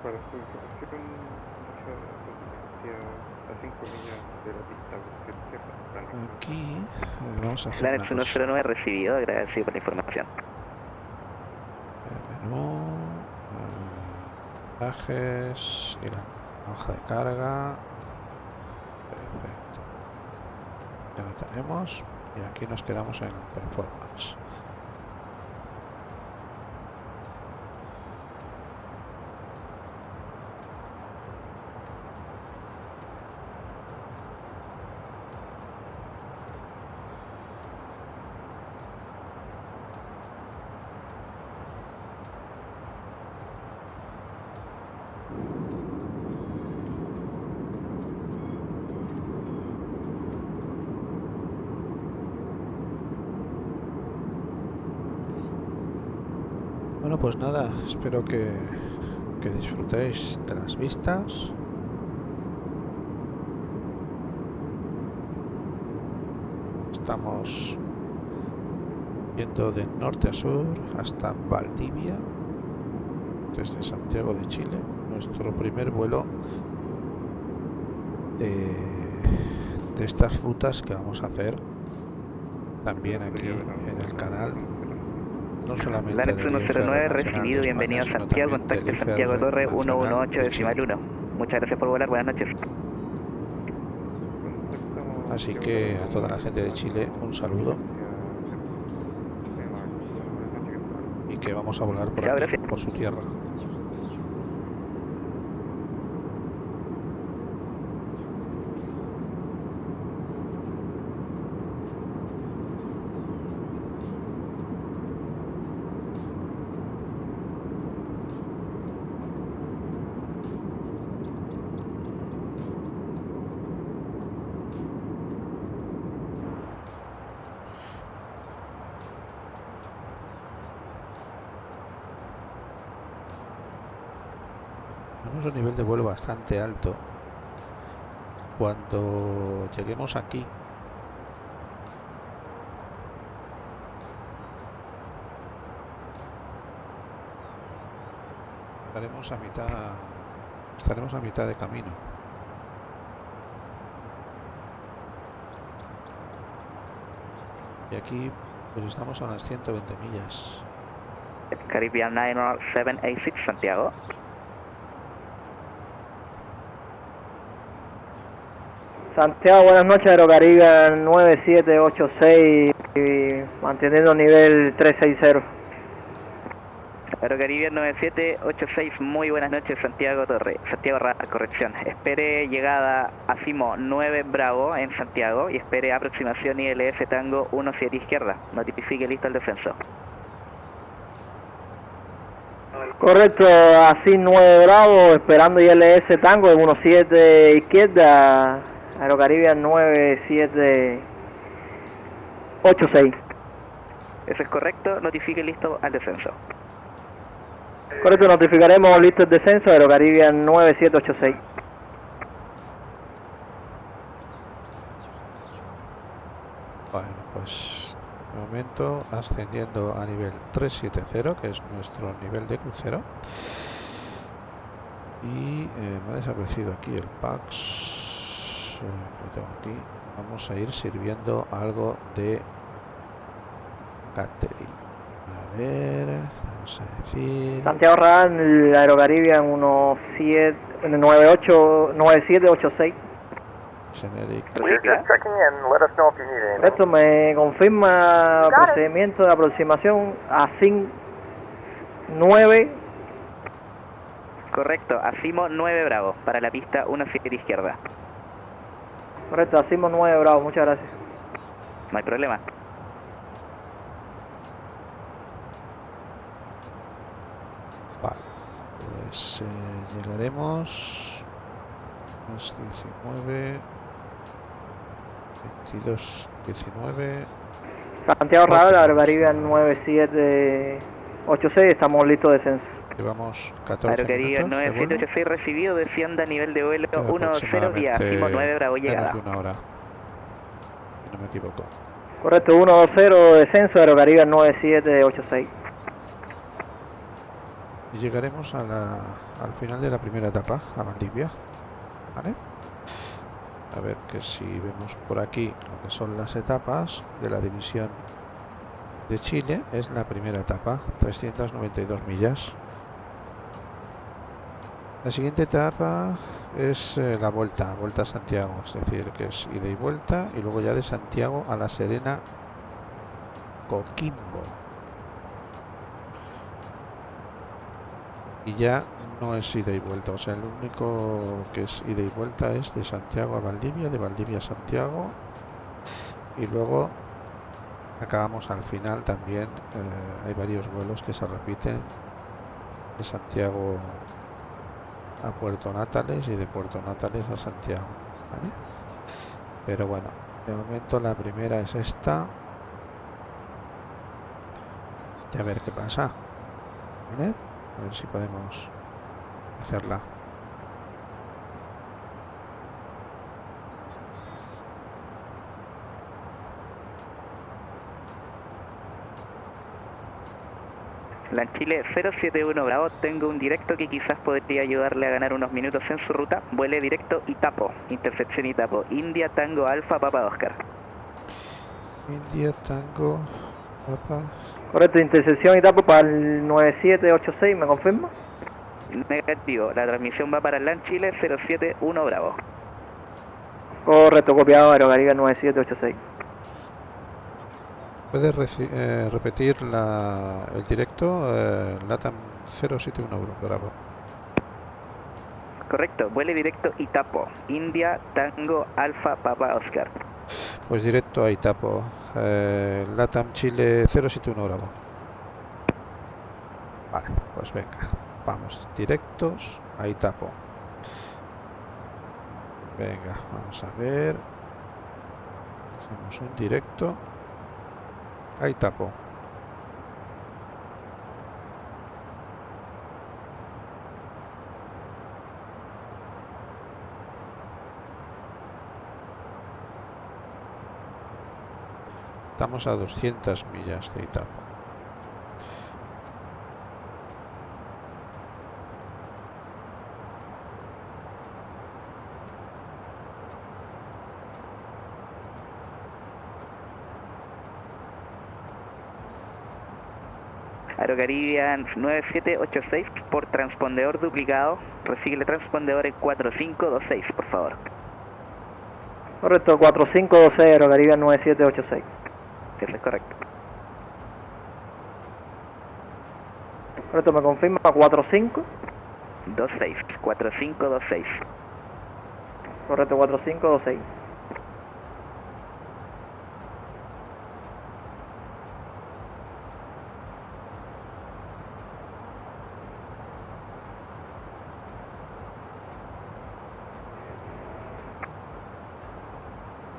Para su información, mucha turbulencia a 5 millas de la pista. Aquí vamos a hacer Planet 109 recibido, agradecido por la información. Menú, mensajes y la hoja de carga. Perfecto. Ya lo tenemos y aquí nos quedamos en performance. Bueno, pues nada, espero que disfrutéis de las vistas. Estamos yendo de norte a sur hasta Valdivia, desde Santiago de Chile, nuestro primer vuelo de estas rutas que vamos a hacer también aquí en el canal. No solamente Planet 109 recibido, bienvenido a Santiago, contacte Santiago Torre 118.1. Muchas gracias por volar, buenas noches. Así que a toda la gente de Chile un saludo y que vamos a volar por aquí, por su tierra. Tenemos un nivel de vuelo bastante alto. Cuando lleguemos aquí, estaremos a mitad de camino. Y aquí pues estamos a unas 120 millas. Caribbean 90786 Santiago. Santiago, buenas noches, Aerocaribe 9786, manteniendo nivel 360. Aerocaribe 9786, muy buenas noches, Santiago Torre, Santiago Radar, corrección. Espere llegada a Simo 9 Bravo en Santiago y espere aproximación ILS Tango 17 izquierda. Notifique listo el descenso. Correcto, así 9 Bravo, esperando ILS Tango en 17 izquierda. Aerocaribe 9786. Eso es correcto, notifique listo al descenso. Correcto, notificaremos listo el descenso, Aerocaribe 9786. Bueno, pues de momento ascendiendo a nivel 370, que es nuestro nivel de crucero. Y me ha desaparecido aquí el PAX. Lo tengo aquí. Vamos a ir sirviendo algo de catering. A ver, vamos a decir Santiago Radar, Aerocaribe 9786. Generic. Esto me confirma procedimiento de aproximación a SIM 9. Correcto, Asimo 9 Bravo, para la pista 17 izquierda. Correcto, Asimo 9 Bravo, muchas gracias. No hay problema. Pues llegaremos más 19, 22, 19. Santiago Radar, Caribbean 9786, estamos listos de descenso. Llevamos 14 Caribbean minutos 9786 recibido, descienda a nivel de vuelo Queda 10 vía aproximadamente Cimo 9 Bravo llegada. menos de una hora, si no me equivoco. Correcto, 120 descenso, Aerocaribe 9786. Y llegaremos a al final de la primera etapa, a Valdivia, ¿vale? A ver que si vemos por aquí lo que son las etapas de la división de Chile, es la primera etapa, 392 millas. La siguiente etapa es la vuelta a Santiago, es decir, que es ida y vuelta, y luego ya de Santiago a La Serena, Coquimbo. Y ya no es ida y vuelta, o sea, el único que es ida y vuelta es de Santiago a Valdivia, de Valdivia a Santiago, y luego acabamos al final también, hay varios vuelos que se repiten de Santiago a Puerto Natales y de Puerto Natales a Santiago, ¿vale? Pero bueno, de momento la primera es esta, y a ver qué pasa, ¿vale? A ver si podemos hacerla. Lanchile 071 Bravo, tengo un directo que quizás podría ayudarle a ganar unos minutos en su ruta. Vuele directo Itapo, intersección Itapo, India Tango Alfa Papa Oscar. India Tango Papa. Correcto, intersección Itapo para el 9786, ¿me confirma? Negativo, la transmisión va para Lanchile 071 Bravo. Correcto, copiado, Aerocaribe 9786. ¿Puedes repetir el directo? LATAM 071 Bravo. Correcto, vuele directo Itapo, India Tango Alfa Papa Oscar. Pues directo a Itapo, LATAM Chile 071 Bravo. Vale, pues venga, vamos directos a Itapo. Venga, vamos a ver. Hacemos un directo a Itapo. Estamos a 200 millas de Itapo. Aerocaribe 9786 por transpondedor duplicado. Recibe transpondedor en 4526, por favor. Correcto, 4526, Aerocaribe 9786. Eso es correcto. Correcto, me confirma 4526. Correcto, 4526.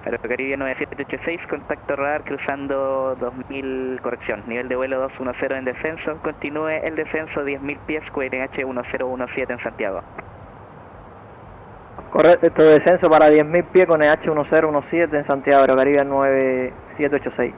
Aerocaribe 9786, contacto radar cruzando 2000, corrección, nivel de vuelo 210 en descenso, continúe el descenso 10.000 pies, QNH 1017 en Santiago. Correcto, descenso para 10.000 pies con el H1017 en Santiago, Aerocaribe 9786.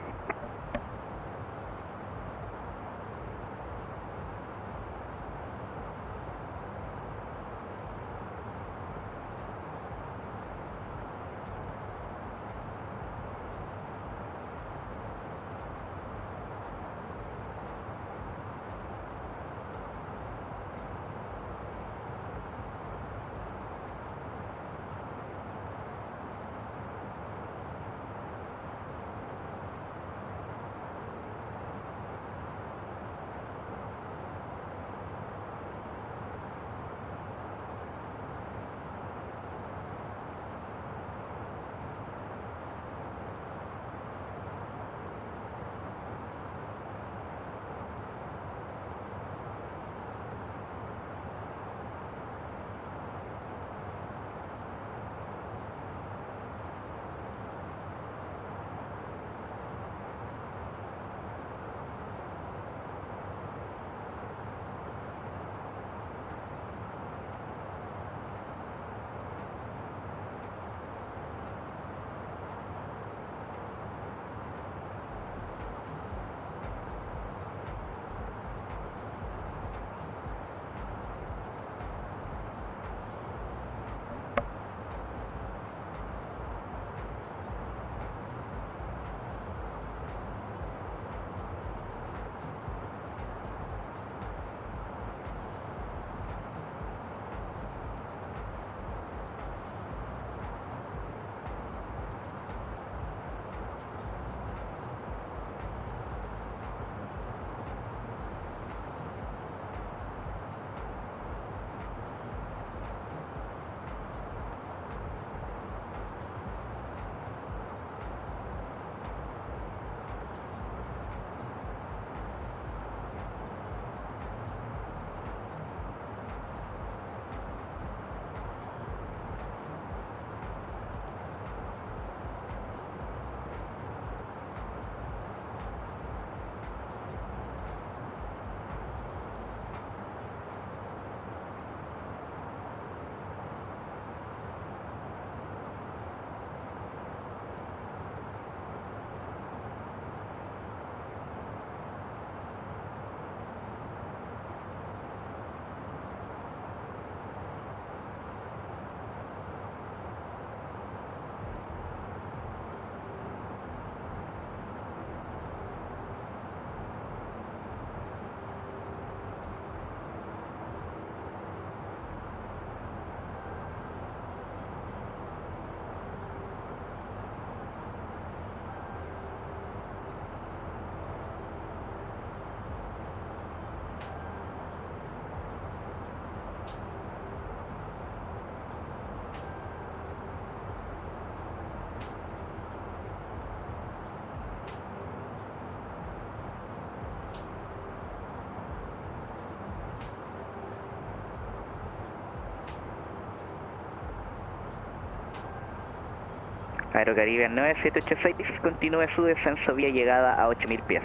Aerocaribe 9786, continúe su descenso vía llegada a 8000 pies.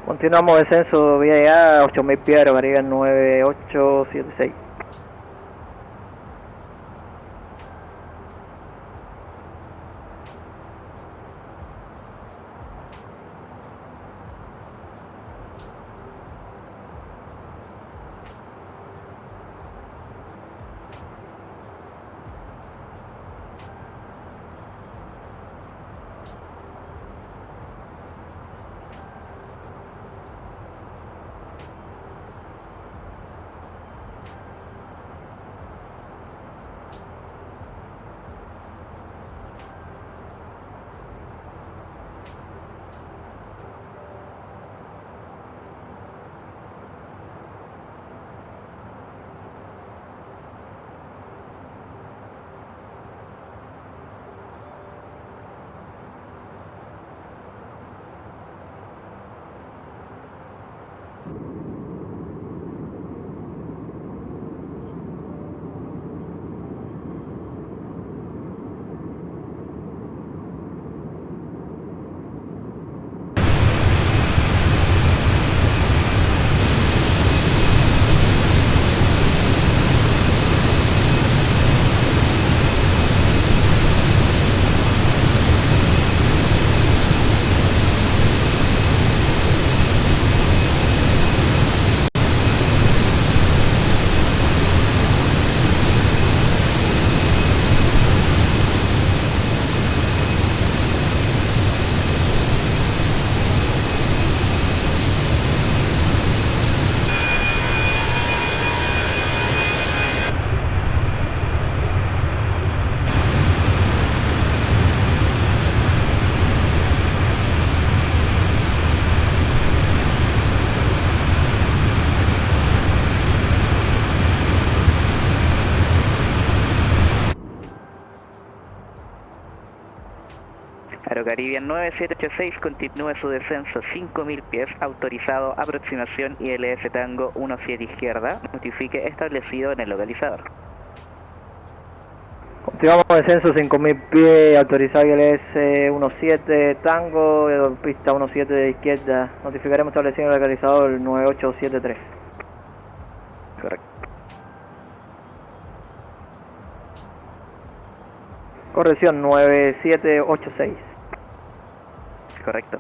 Continuamos descenso vía llegada a 8000 pies, Aerocaribe 9876. Aerocaribe 9786, continúe su descenso 5000 pies, autorizado aproximación ILS Tango 17 izquierda, notifique establecido en el localizador. Continuamos descenso 5000 pies, autorizado ILS 17 Tango, pista 17 de izquierda, notificaremos establecido en el localizador 9873. Correcto. Corrección 9786. Correcto.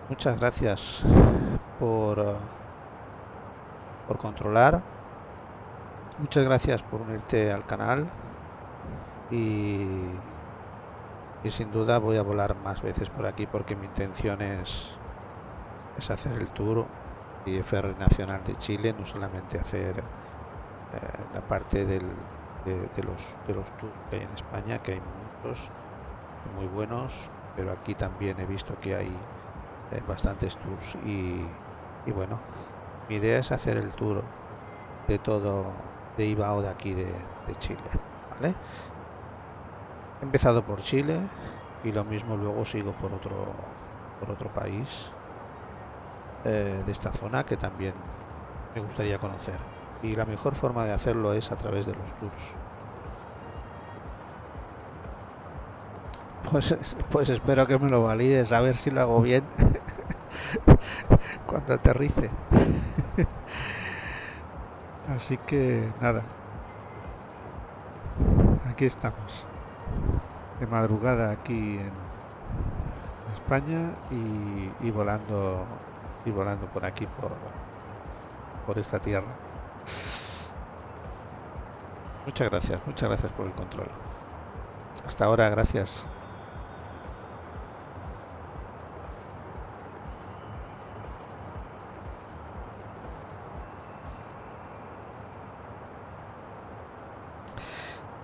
Muchas gracias por controlar. Muchas gracias por unirte al canal y sin duda voy a volar más veces por aquí porque mi intención es hacer el tour IFR Nacional de Chile, no solamente hacer la parte del de los tours que hay en España, que hay muchos muy buenos, pero aquí también he visto que hay bastantes tours y bueno, mi idea es hacer el tour de todo de IBAO de aquí de Chile, ¿vale? He empezado por Chile y lo mismo luego sigo por otro país de esta zona que también me gustaría conocer, y la mejor forma de hacerlo es a través de los tours. Pues espero que me lo valides, a ver si lo hago bien cuando aterrice. Así que nada, aquí estamos de madrugada aquí en España y volando por aquí por esta tierra. Muchas gracias por el control. Hasta ahora, gracias.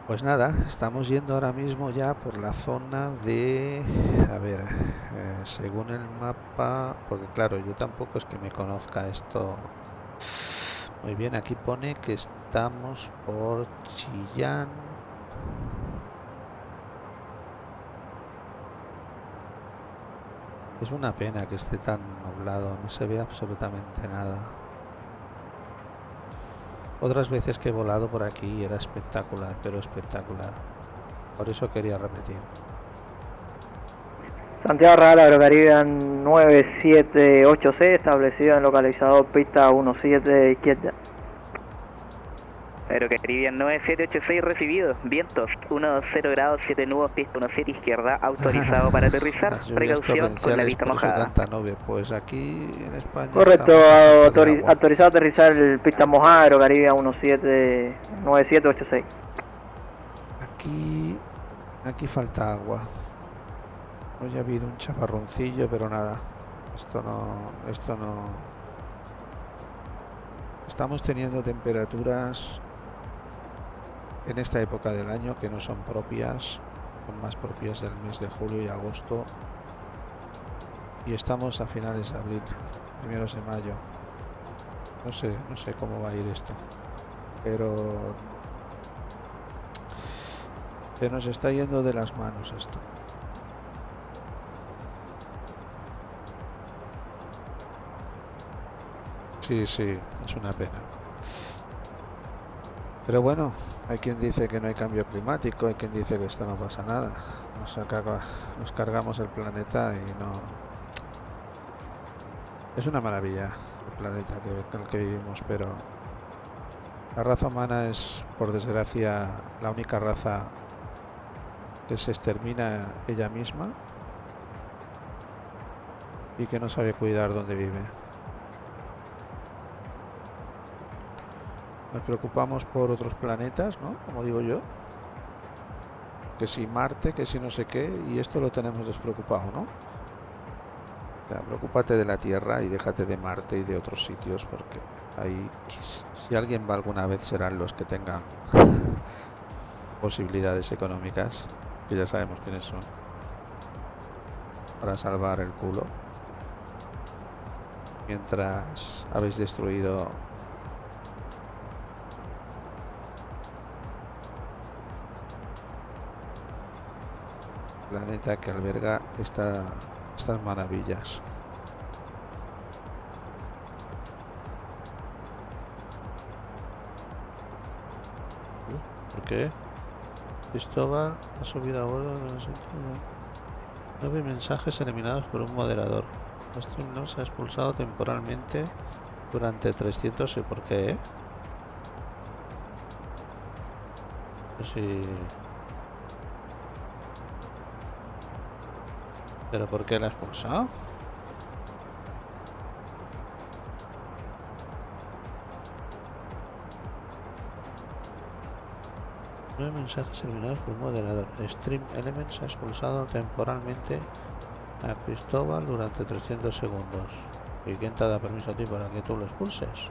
Pues nada, estamos yendo ahora mismo ya por la zona de, a ver, según el mapa, porque claro, yo tampoco es que me conozca esto muy bien. Aquí pone que estamos por Chillán. Es una pena que esté tan nublado, no se ve absolutamente nada. Otras veces que he volado por aquí era espectacular, pero espectacular. Por eso quería repetir. Santiago Real, Aerocaribe 978C, establecido en localizador pista 17 izquierda. Aerocaribe 978C recibido, vientos 10 grados 7 nudos, pista 17 izquierda, autorizado para aterrizar, precaución con la vista mojada. Tanta nube. Pues aquí en España correcto, autorizado a aterrizar el pista mojada, Aerocaribe 9786. Aquí falta agua. Hoy ha habido un chaparroncillo, pero nada, esto no. Estamos teniendo temperaturas en esta época del año que no son propias, son más propias del mes de julio y agosto, y estamos a finales de abril, primeros de mayo. No sé cómo va a ir esto, pero se nos está yendo de las manos esto. Sí, es una pena. Pero bueno, hay quien dice que no hay cambio climático, hay quien dice que esto no pasa nada. Nos cargamos el planeta y no. Es una maravilla el planeta en el que vivimos, pero la raza humana es, por desgracia, la única raza que se extermina ella misma y que no sabe cuidar donde vive. Nos preocupamos por otros planetas, ¿no? Como digo yo. Que si Marte, que si no sé qué, y esto lo tenemos despreocupado, ¿no? O sea, preocúpate de la Tierra y déjate de Marte y de otros sitios, porque ahí, si alguien va alguna vez, serán los que tengan posibilidades económicas, que ya sabemos quiénes son, para salvar el culo. Mientras habéis destruido planeta que alberga estas maravillas. ¿Por qué? Cristóbal ha subido a bordo de los 9 mensajes eliminados por un moderador. Stream se ha expulsado temporalmente durante 300. ¿Y por qué? Pues sí. ¿Pero por qué la ha expulsado? Nueve mensajes eliminados por un moderador. Stream Elements ha expulsado temporalmente a Cristóbal durante 300 segundos. ¿Y quién te da permiso a ti para que tú lo expulses?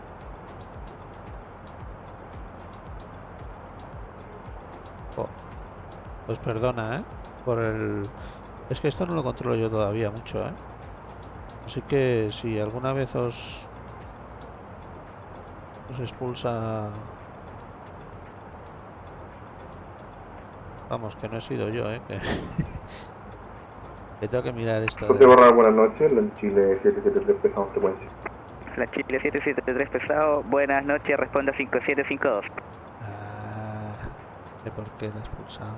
Pues perdona, por el... Es que esto no lo controlo yo todavía mucho, Así que si alguna vez os expulsa... Vamos, que no he sido yo, que tengo que mirar esto. Buenas noches, la Chile 773 pesado frecuencia. La Chile 773 pesado, buenas noches, responde a 5752. ¿De por qué la he expulsado?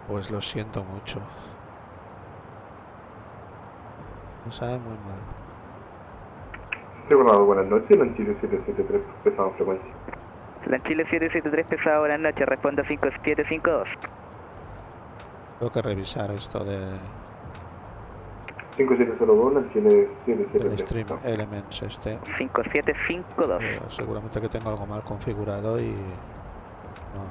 Pues lo siento mucho. Me sabe muy mal. Buenas noches, la Chile 773 pesado frecuencia. La Chile 773 pesado, buenas noches, responde a 5752. Tengo que revisar esto de... 5702, la Chile 773. El Stream Elements 5752. Seguramente que tengo algo mal configurado y... No...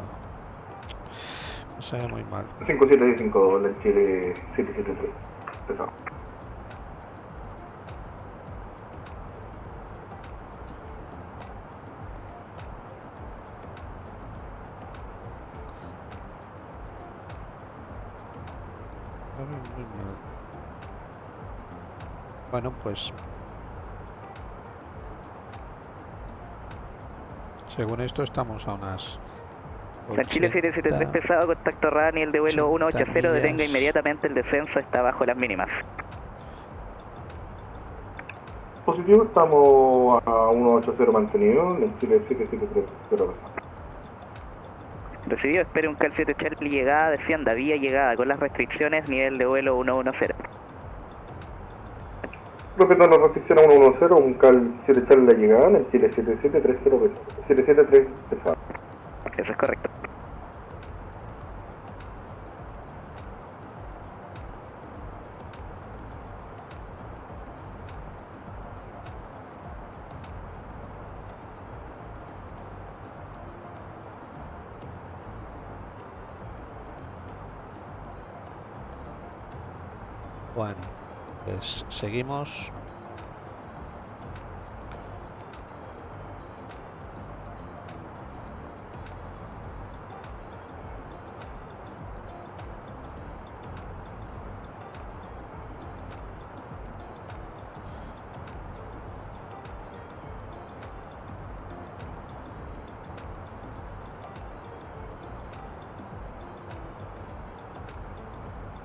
Me sabe muy mal. 5752, la Chile 773 pesado. Muy mal. Bueno, pues según esto estamos a unas... La Chile 773 pesado, contacto radar, nivel de vuelo 180, detenga inmediatamente el descenso, está bajo las mínimas. Positivo, estamos a 180 mantenido, la Chile 773 pesado. Recibido, espere un CAL 7 Charlie llegada, descienda, vía llegada, con las restricciones, nivel de vuelo 110. Respetando las restricciones 110, un CAL 7 Charlie la llegada, en Chile 773 pesado. Eso es correcto. Bueno, pues seguimos.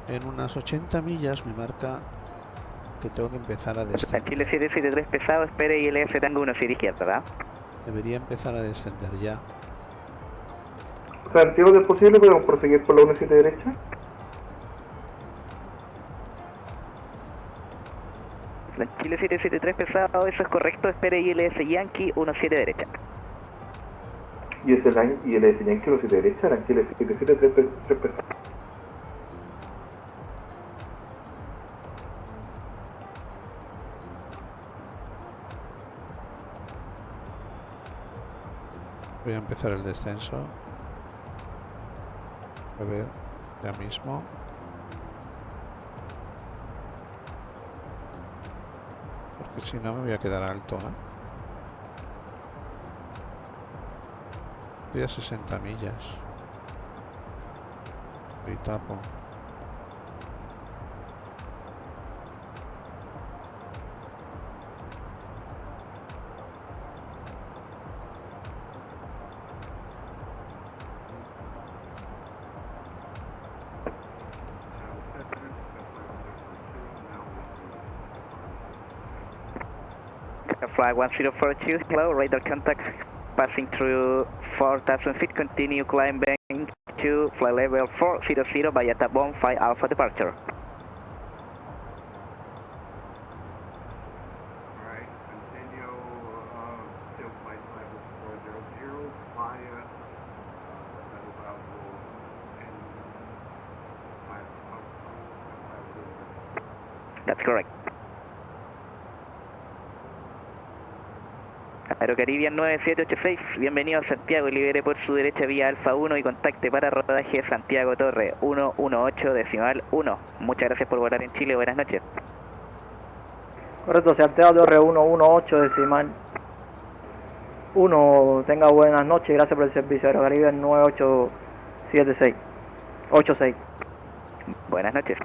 En unas 80 millas me marca que tengo que empezar a descender. Chile 773 pesado, espere ILS Tango 1 Sierra izquierda, ¿verdad? Debería empezar a descender ya. Santiago, ¿es posible? ¿Podemos proseguir por la 17 derecha? La Chile 773 pesado, eso es correcto, espere ILS Yankee 17 derecha. Y es el ILS Yankee 17 derecha, la Chile 773 pesado. Voy a empezar el descenso. A ver, ya mismo. Porque si no me voy a quedar alto, Estoy a 60 millas. Y tapo. Flight 1042, hello, radar contact passing through 4,000 feet, continue climbing to flight level 400 via Tabon 5 Alpha departure. Alright, continue till flight level 400 via level Bravo and 5 That's correct. Aerocaribian 9786, bienvenido a Santiago, libere por su derecha vía Alfa 1 y contacte para rodaje Santiago Torre 118.1. Muchas gracias por volar en Chile, buenas noches. Correcto, Santiago Torre 118 decimal. 1, tenga buenas noches, gracias por el servicio. Aerocaribe 9886. Buenas noches.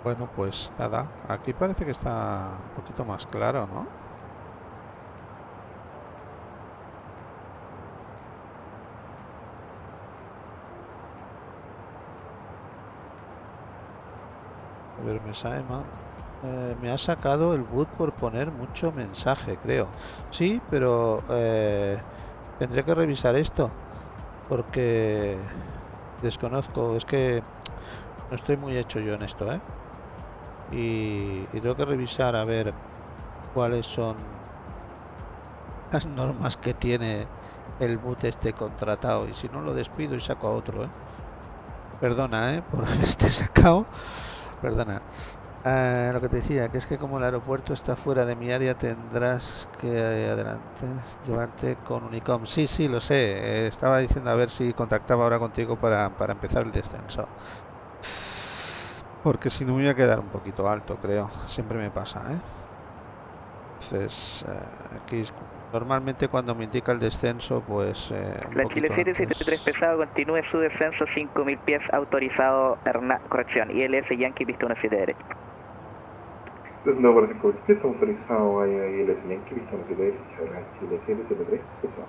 Bueno, pues nada, aquí parece que está un poquito más claro, ¿no? A ver, me sale mal. Me ha sacado el boot por poner mucho mensaje, creo. Sí, pero tendré que revisar esto porque desconozco. Es que no estoy muy hecho yo en esto, ¿eh? Y tengo que revisar a ver cuáles son las normas que tiene el boot este contratado, y si no lo despido y saco a otro, ¿eh? Perdona, por haberte sacado, perdona. Lo que te decía, que es que como el aeropuerto está fuera de mi área, tendrás que llevarte con Unicom. Sí, lo sé. Estaba diciendo a ver si contactaba ahora contigo para empezar el descenso. Porque si no me voy a quedar un poquito alto, creo. Siempre me pasa, ¿eh? Entonces, aquí normalmente cuando me indica el descenso, pues... la Chile 773 pesado, continúe su descenso 5000 pies, autorizado, corrección, ILS Yankee, pista 17 derecha. No, por ejemplo, está autorizado a ILS Yankee, pista 17 derecha, Chile 773 pesado.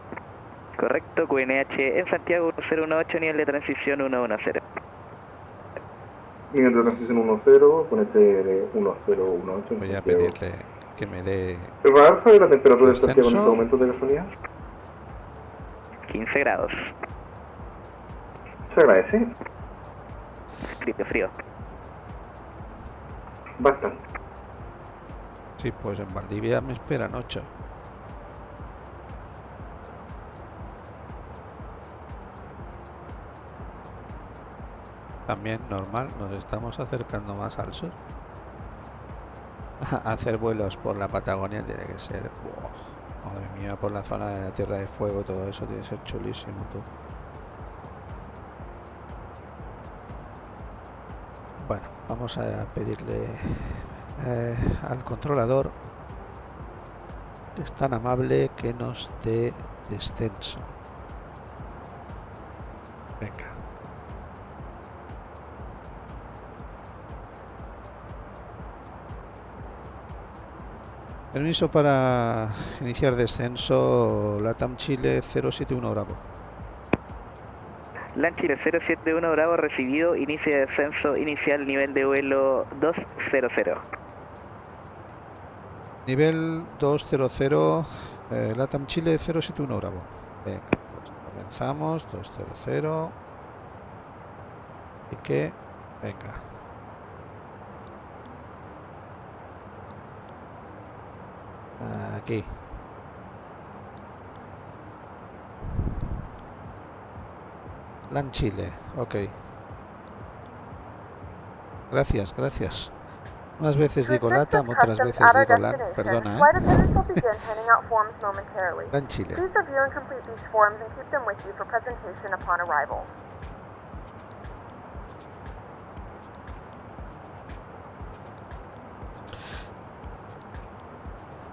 Correcto, QNH en Santiago 1018, nivel de transición 110. Nivel de transición 10, con este de 1018. Voy a pedirle que me dé... ¿Rafa sabe la temperatura de Santiago en este momento de casualidad? 15 grados. Se agradece. Frío. Bastante. Sí, pues en Valdivia me esperan 8. También normal, nos estamos acercando más al sur. Hacer vuelos por la Patagonia tiene que ser... ¡Wow! Madre mía, por la zona de la Tierra de Fuego, todo eso tiene que ser chulísimo, tú. Bueno, vamos a pedirle al controlador, que es tan amable, que nos dé descenso. Venga. Permiso para iniciar descenso, LATAM Chile 071 Bravo. LATAM Chile 071 Bravo recibido, inicio de descenso inicial, nivel de vuelo 200. Nivel 200, LATAM Chile 071 Bravo. Venga, pues comenzamos, 200. Y que, venga. Aquí. LAN Chile, ok. Gracias. Unas veces digo LATAM, otras veces digo LAN, perdona, LAN Chile.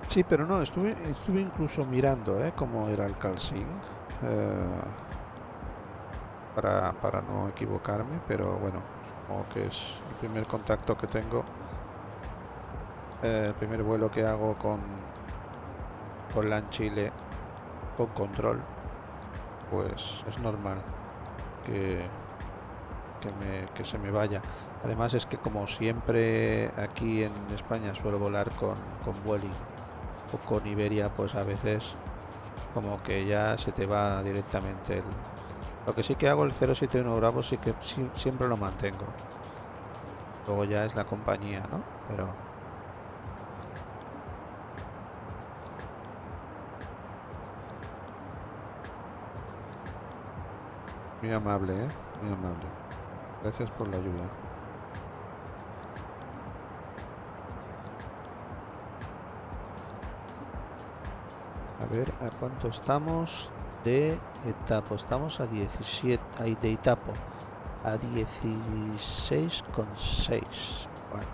Sí, pero no, estuve incluso mirando cómo era el calcing para no equivocarme, pero bueno, supongo que es el primer contacto que tengo, el primer vuelo que hago con LAN Chile con control, pues es normal que se me vaya. Además es que como siempre aquí en España suelo volar con Vueling o con Iberia, pues a veces como que ya se te va directamente lo que sí que hago, el 071 Bravo sí que siempre lo mantengo, luego ya es la compañía, ¿no? Pero muy amable, muy amable, gracias por la ayuda. A ver, ¿a cuánto estamos? de Itapo. Estamos a 17, ahí de Itapo, a 16,6. Bueno.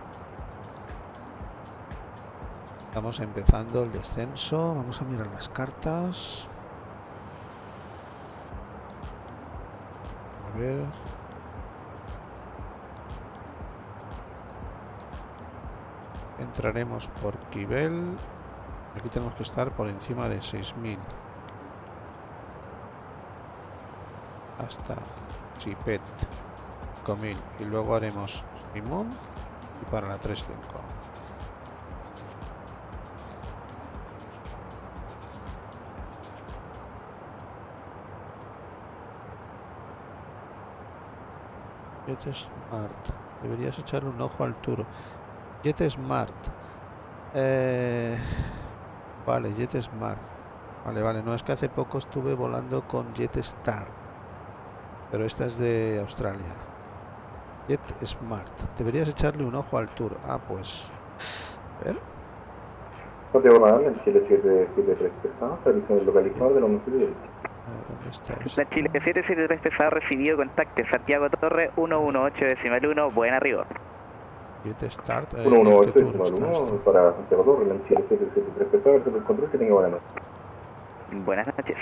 Estamos empezando el descenso. Vamos a mirar las cartas. A ver. Entraremos por Kibel. Aquí tenemos que estar por encima de 6000. Hasta Chipet, 5000. Y luego haremos Simón y para la 35. JetSmart. Deberías echarle un ojo al tour. JetSmart. Vale, JetSmart. Vale. No, es que hace poco estuve volando con JetStar. Pero esta es de Australia. JetSmart. Deberías echarle un ojo al tour. Ah, pues. A ver. Santiago Nadal, en Chile 773 pesado, servicio del localizador de la municipio. ¿Dónde está esto? La Chile 773 pesado recibido contacte Santiago Torre 118.1, buen arribo. JetStar. 118.1 para Santiago Torre, la Chile 773 pesado, el control, que tenga buena noche. Buenas noches.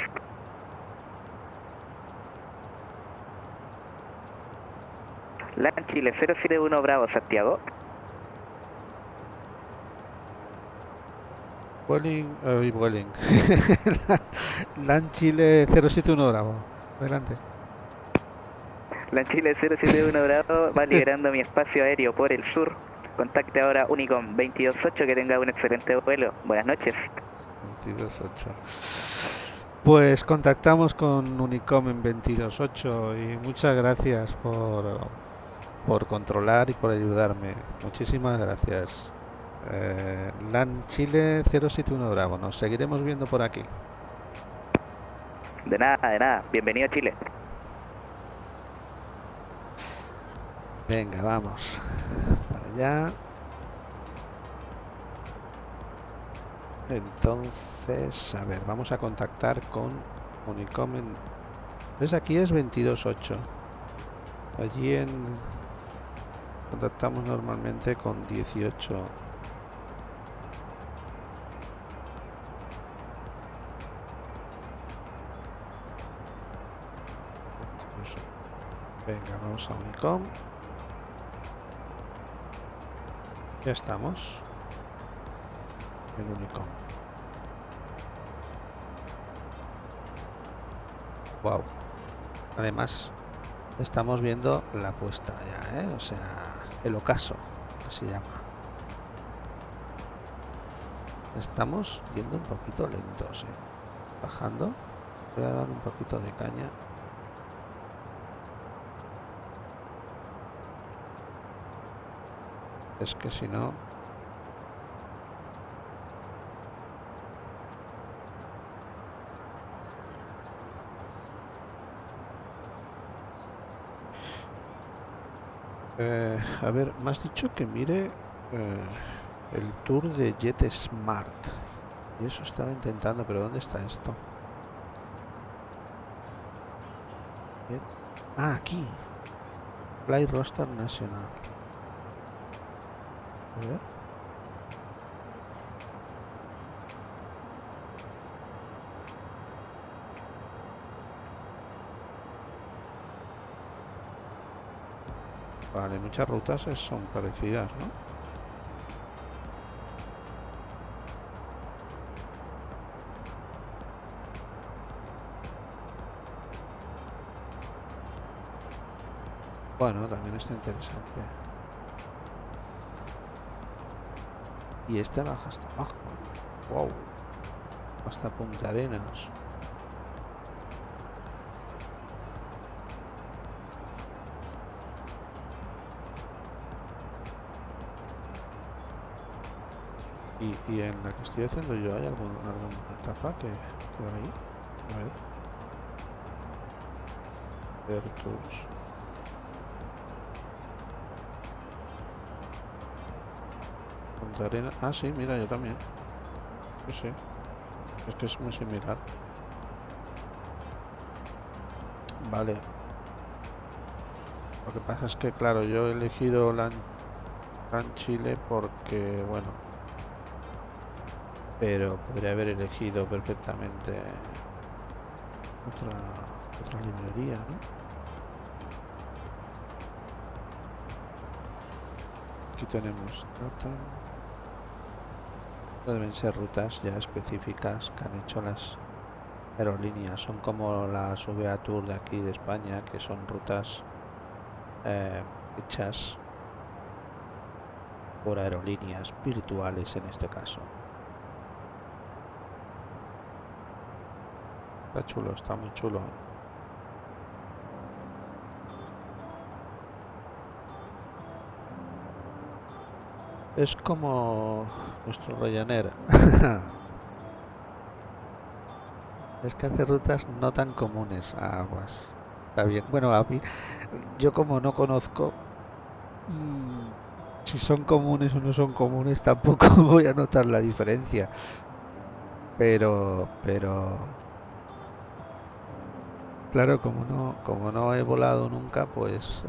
La Chile 071 Bravo Santiago. Vueling. LAN Chile 071 Bravo. Adelante. LAN Chile 071 Bravo va liberando mi espacio aéreo por el sur. Contacte ahora Unicom 228, que tenga un excelente vuelo. Buenas noches. 228. Pues contactamos con Unicom en 228 y muchas gracias por controlar y por ayudarme. Muchísimas gracias. LAN Chile 071 Bravo. Nos seguiremos viendo por aquí. De nada. Bienvenido a Chile. Venga, vamos. Para allá. Entonces, a ver, vamos a contactar con Unicom. ¿Ves? Aquí es 228. Allí contactamos normalmente con 18. Venga, vamos a Unicom. Ya estamos en Unicom. Wow. Además, estamos viendo la puesta ya, o sea, el ocaso, que se llama. Estamos yendo un poquito lentos, bajando. Voy a dar un poquito de caña. Es que si no... a ver, me has dicho que mire el tour de JetSmart. Y eso estaba intentando, pero ¿dónde está esto? Ah, aquí. Fly Roster Nacional. A ver. Vale, muchas rutas son parecidas, ¿no? Bueno, también está interesante. Y esta baja hasta abajo. Wow. Hasta Punta Arenas. Y en la que estoy haciendo yo, ¿hay alguna etapa que va ahí? A ver. Tours. Punta Arenas. Ah, sí, mira, yo también. Sí. Es que es muy similar. Vale. Lo que pasa es que, claro, yo he elegido LAN Chile porque, bueno, pero podría haber elegido perfectamente otra librería, ¿no? Aquí tenemos data. Deben ser rutas ya específicas que han hecho las aerolíneas. Son como las VA Tour de aquí de España, que son rutas hechas por aerolíneas virtuales en este caso. Está chulo, está muy chulo. Es como nuestro Ryanair. Es que hace rutas no tan comunes a aguas. Está bien. Bueno, a mí, yo como no conozco si son comunes o no son comunes, tampoco voy a notar la diferencia. Pero claro, como no he volado nunca, pues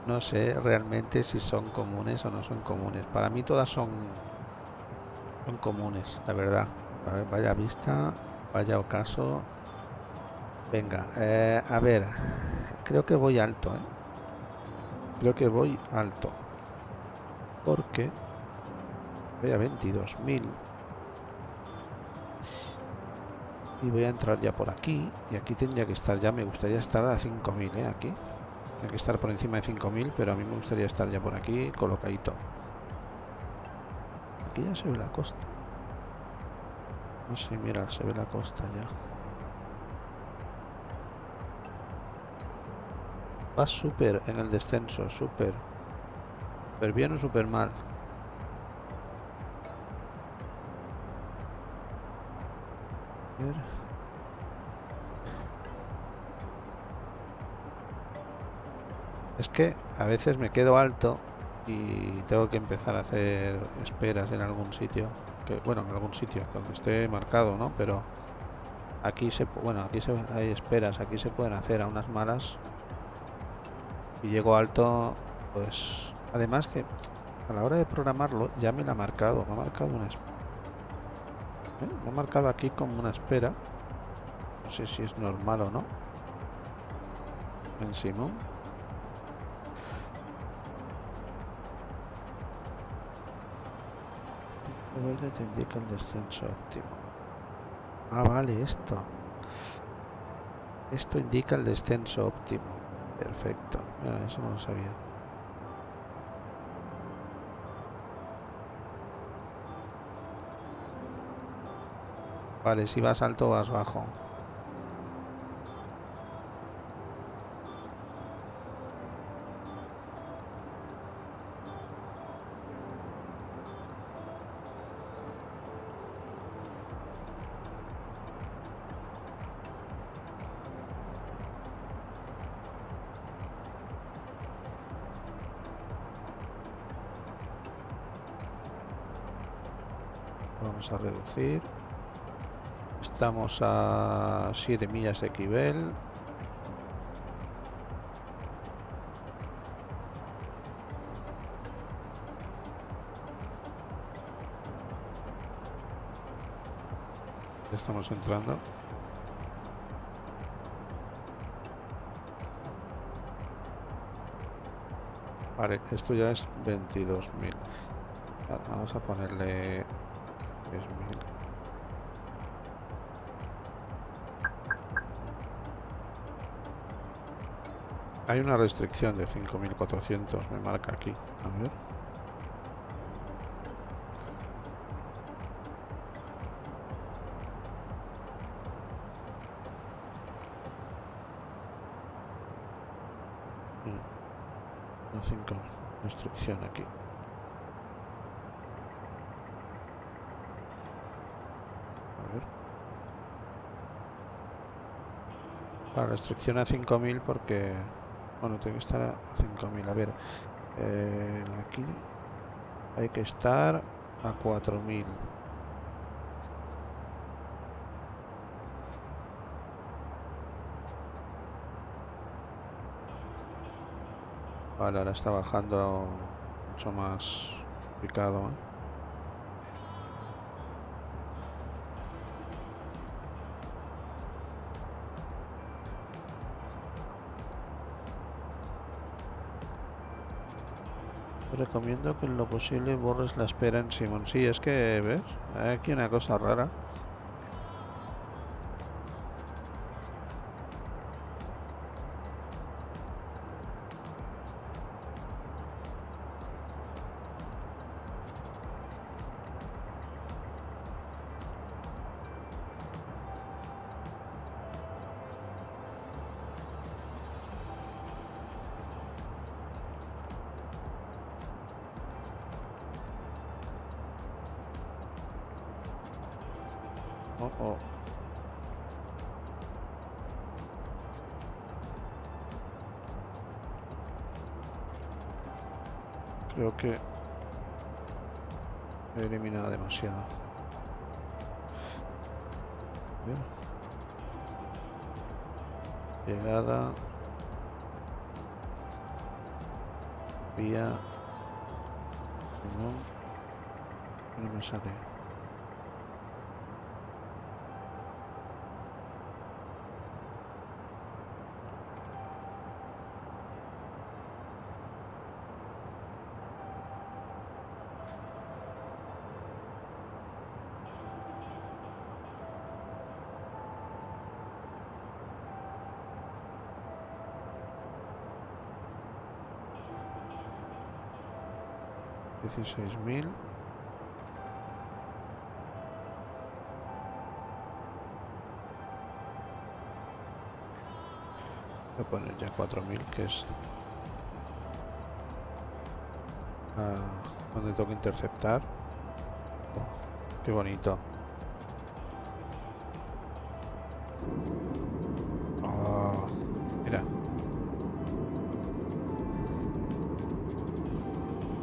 no sé realmente si son comunes o no son comunes. Para mí todas son comunes, la verdad. A ver, vaya vista, vaya ocaso. Venga, a ver, creo que voy alto, Creo que voy alto. Porque voy a 22.000. Y voy a entrar ya por aquí. Y aquí tendría que estar ya, me gustaría estar a 5.000, aquí. Tiene que estar por encima de 5.000, pero a mí me gustaría estar ya por aquí, colocadito. Aquí ya se ve la costa. No sé, mira, se ve la costa ya. Va súper en el descenso, súper. ¿Súper bien o súper mal? A ver. Es que a veces me quedo alto y tengo que empezar a hacer esperas en algún sitio. Bueno, en algún sitio donde esté marcado, ¿no? Pero aquí hay esperas, aquí se pueden hacer a unas malas. Y llego alto, pues además que a la hora de programarlo ya me la ha marcado, me ha marcado una espera. Me ha marcado aquí como una espera. No sé si es normal o no. En Simón. Verde te indica el descenso óptimo. Ah, vale, esto indica el descenso óptimo. Perfecto. Mira, eso no lo sabía. Vale, si vas alto o vas bajo. Vamos a reducir. Estamos a 7 millas de Esquivel. Estamos entrando. Vale, esto ya es 22.000. Vamos a ponerle 10.000. Hay una restricción de 5.400, me marca aquí. A ver. No, 5 restricción aquí. A ver. La restricción a 5.000 porque... Bueno, tengo que estar a 5.000. A ver, aquí hay que estar a 4.000. Vale, ahora está bajando mucho más picado, ¿eh? Te recomiendo que en lo posible borres la espera en Simón. Sí, es que, ¿ves? Hay aquí una cosa rara. Oh, oh. Creo que he eliminado demasiado. Llegada. Vía. No me sale. $16.000. Voy a poner ya 4.000, que es donde tengo que interceptar. Oh, qué bonito. Oh, mira.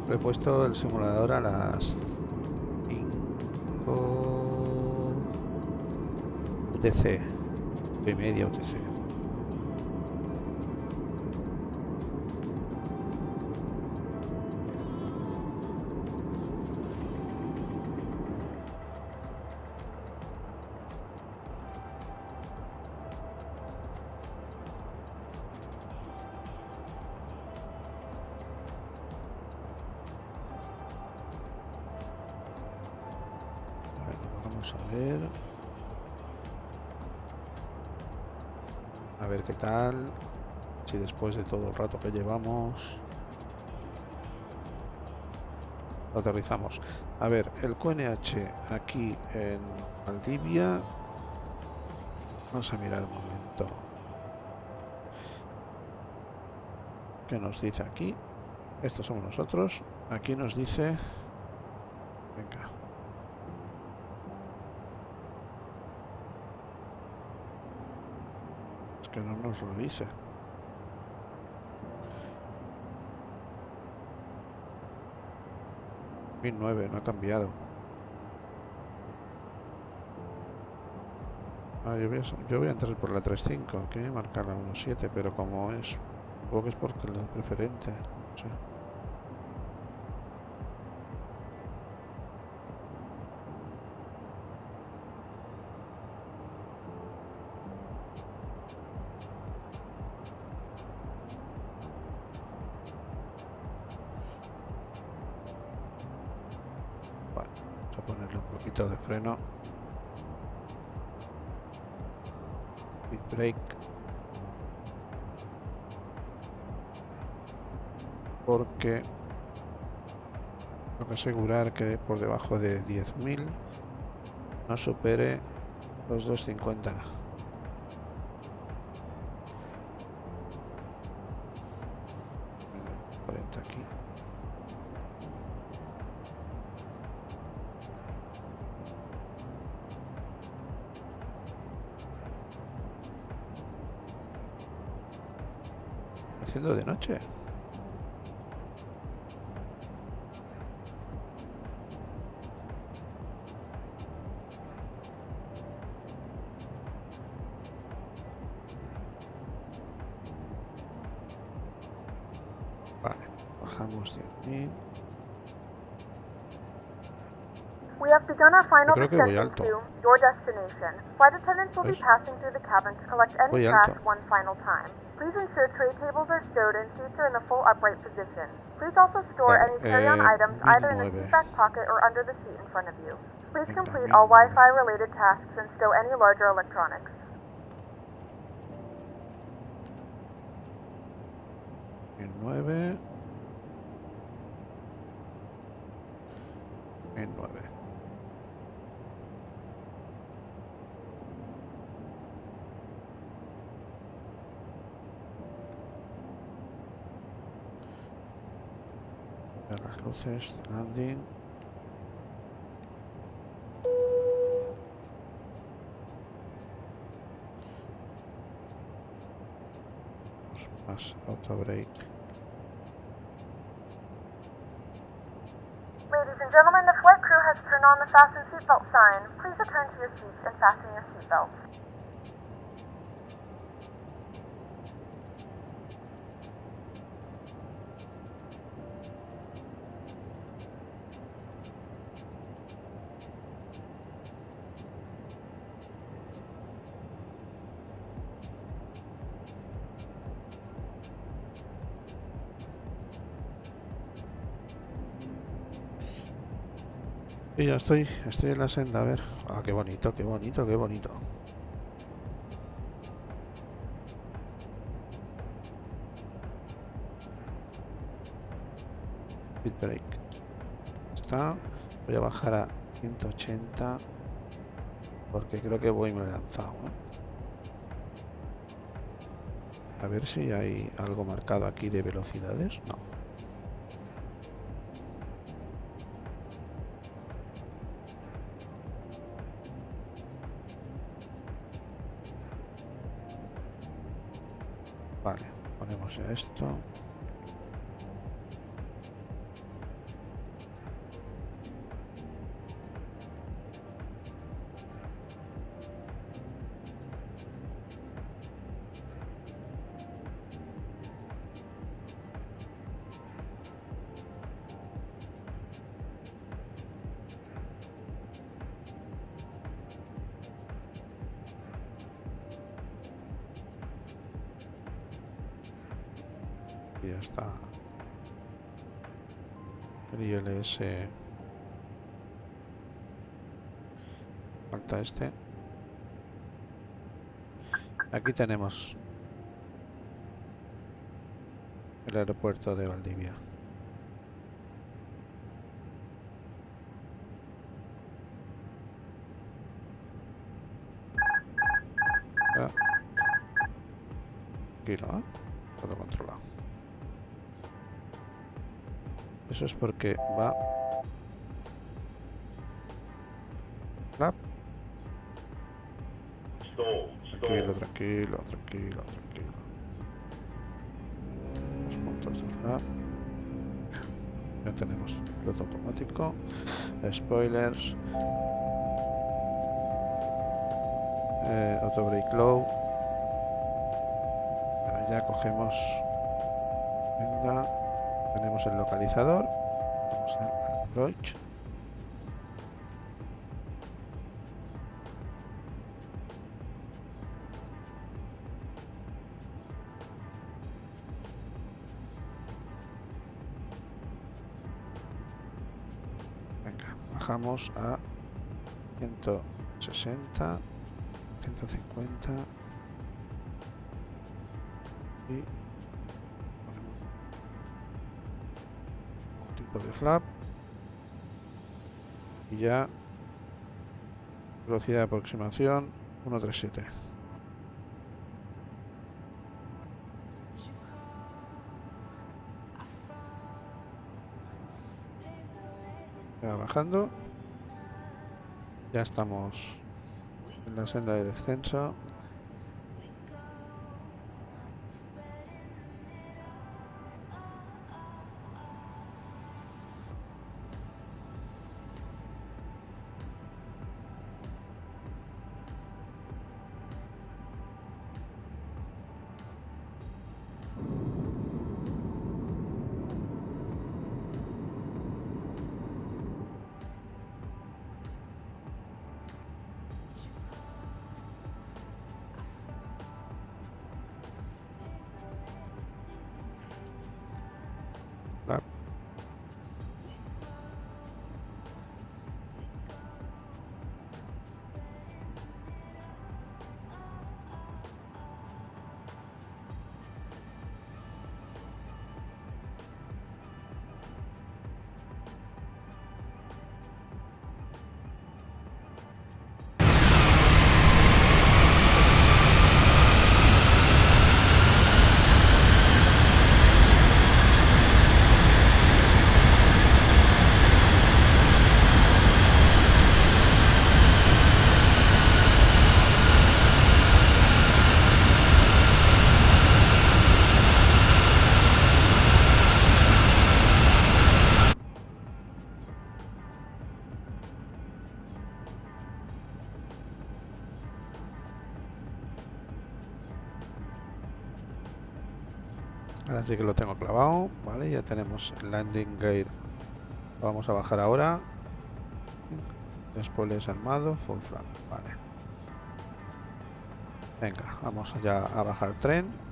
He puesto el simulador a las 5 UTC, 5:30 UTC. A ver qué tal, si después de todo el rato que llevamos lo aterrizamos. A ver, el QNH aquí en Valdivia, vamos a mirar un momento qué nos dice aquí. Estos somos nosotros. Aquí nos dice, venga, que no nos lo dice. $1.009, no ha cambiado. Yo voy a entrar por la 3.5, que marcar la 1.7, pero como es, supongo que es porque la preferente, no sé. De freno, speed brake, porque tengo que asegurar que por debajo de 10.000 no supere los 250. Aquí. Haciendo de noche. Vale, bajamos 10.000. We have begun our final Yo creo que voy descent alto. to your destination. Flight attendants will be ¿Ves? passing through the cabin to collect any Voy trash alto. one final time. Please ensure tray tables are stowed and seats are in the full upright position. Please also store Vale, any carry-on items either in the 1009. seat back pocket or under the seat in front of you. Please Venga, complete all 1009. Wi-Fi related tasks and stow any larger electronics. 9. 9. Las luces de landing. Más auto break. Ladies and gentlemen, the flight crew has turned on the fasten seatbelt sign. Please return to your seats and fasten your seatbelts. Y ya estoy en la senda, a ver. Ah, qué bonito, qué bonito, qué bonito. Speed break. Está. Voy a bajar a 180 porque creo que voy muy lanzado, ¿eh? A ver si hay algo marcado aquí de velocidades. No. Vale, ponemos ya esto. Y ya está. El ILS. Falta este. Aquí tenemos el aeropuerto de Valdivia. Ah. Tranquilo, ¿eh? Todo controlado. Eso es porque va... Flap. Tranquilo, tranquilo, tranquilo, tranquilo. Los puntos de flap. Ya tenemos piloto automático. Spoilers. Auto brake low. Ahora ya cogemos... Venga. Tenemos el localizador. Vamos a approach. Venga, bajamos a 160, 150 y de flap y ya velocidad de aproximación 137. Ya bajando, ya estamos en la senda de descenso. Claro. Ahora sí que lo tengo clavado, vale, ya tenemos el landing gear. Vamos a bajar ahora. Spoilers armado, full flag, vale. Venga, vamos ya a bajar el tren.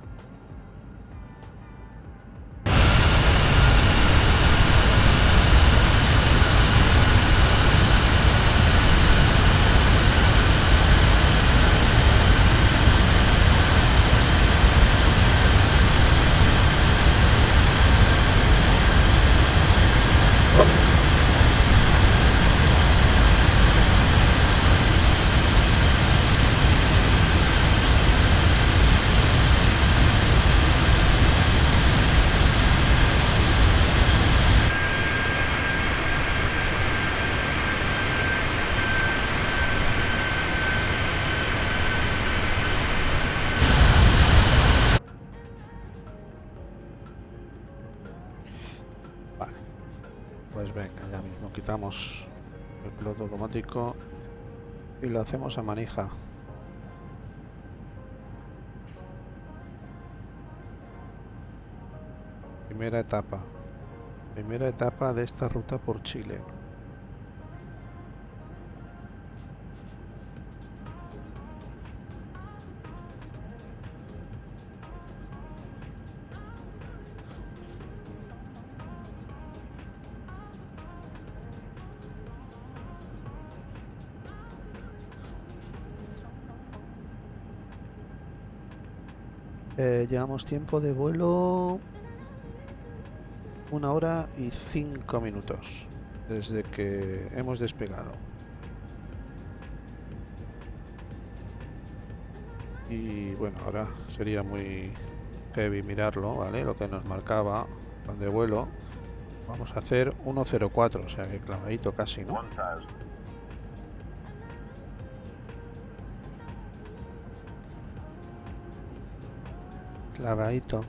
Pues venga, ya mismo quitamos el piloto automático y lo hacemos a manija. Primera etapa de esta ruta por Chile. Llevamos tiempo de vuelo 1 hora y 5 minutos desde que hemos despegado. Y bueno, ahora sería muy heavy mirarlo, ¿vale? Lo que nos marcaba plan de vuelo. Vamos a hacer 1.04, o sea que clavadito casi, ¿no? Clavadito.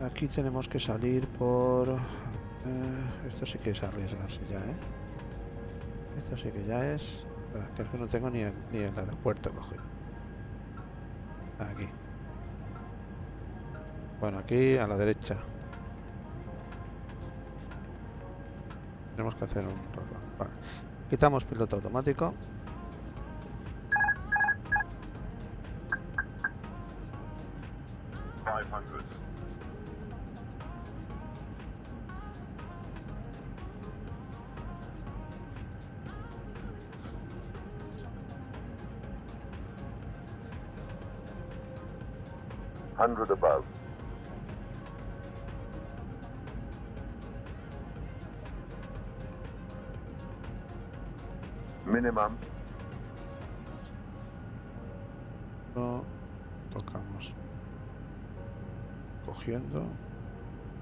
Aquí tenemos que salir por... esto sí que es arriesgarse ya, ¿eh? Esto sí que ya es... Creo que no tengo ni el aeropuerto cogido. Aquí. Bueno, aquí a la derecha. Tenemos que hacer un rollback. Vale. Quitamos piloto automático. Above. Minimum. No tocamos. Cogiendo.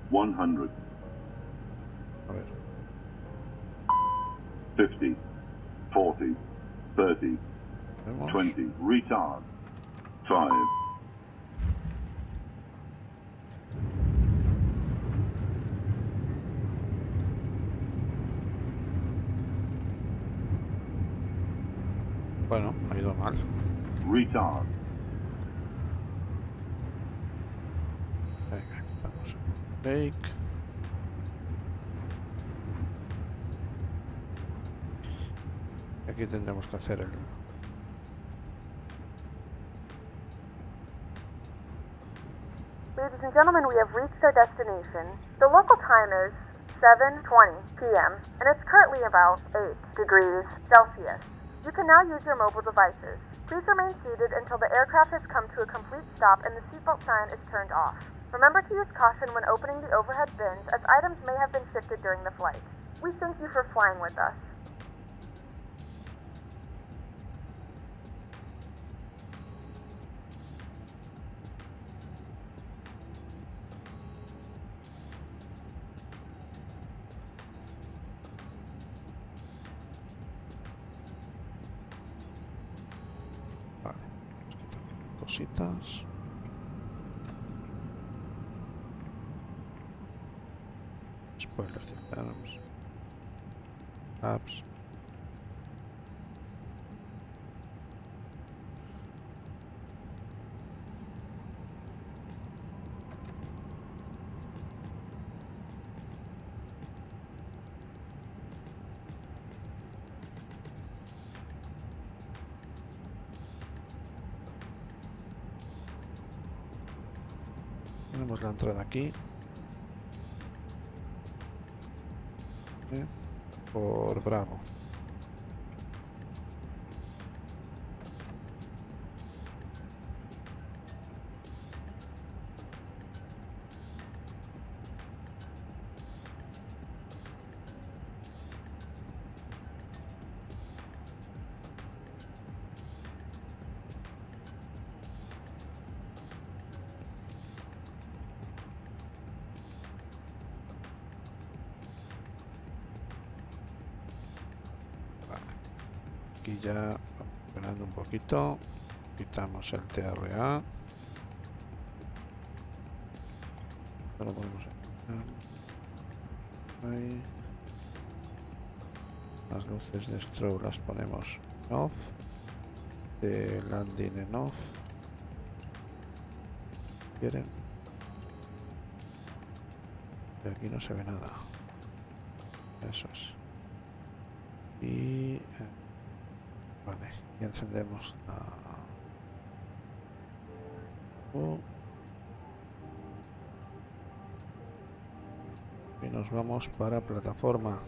100. A ver. 50. 40. 30. Vemos. 20. Retard. 5. Bueno, ha ido mal. Retard. Venga, quitamos el break. Aquí tendremos que hacer Ladies and gentlemen, we have reached our destination. The local time is 7:20 p.m. and it's currently about 8 degrees Celsius. You can now use your mobile devices. Please remain seated until the aircraft has come to a complete stop and the seatbelt sign is turned off. Remember to use caution when opening the overhead bins, as items may have been shifted during the flight. We thank you for flying with us. Cositas. Spoilers de arms. Apps. Tenemos la entrada aquí. Por Bravo. Aquí ya esperando un poquito, quitamos el TRA, lo podemos ahí. Las luces de strobe las ponemos en off, de landing en off, ¿quieren? Y aquí no se ve nada, eso es. Y vale, y encendemos la y nos vamos para plataforma.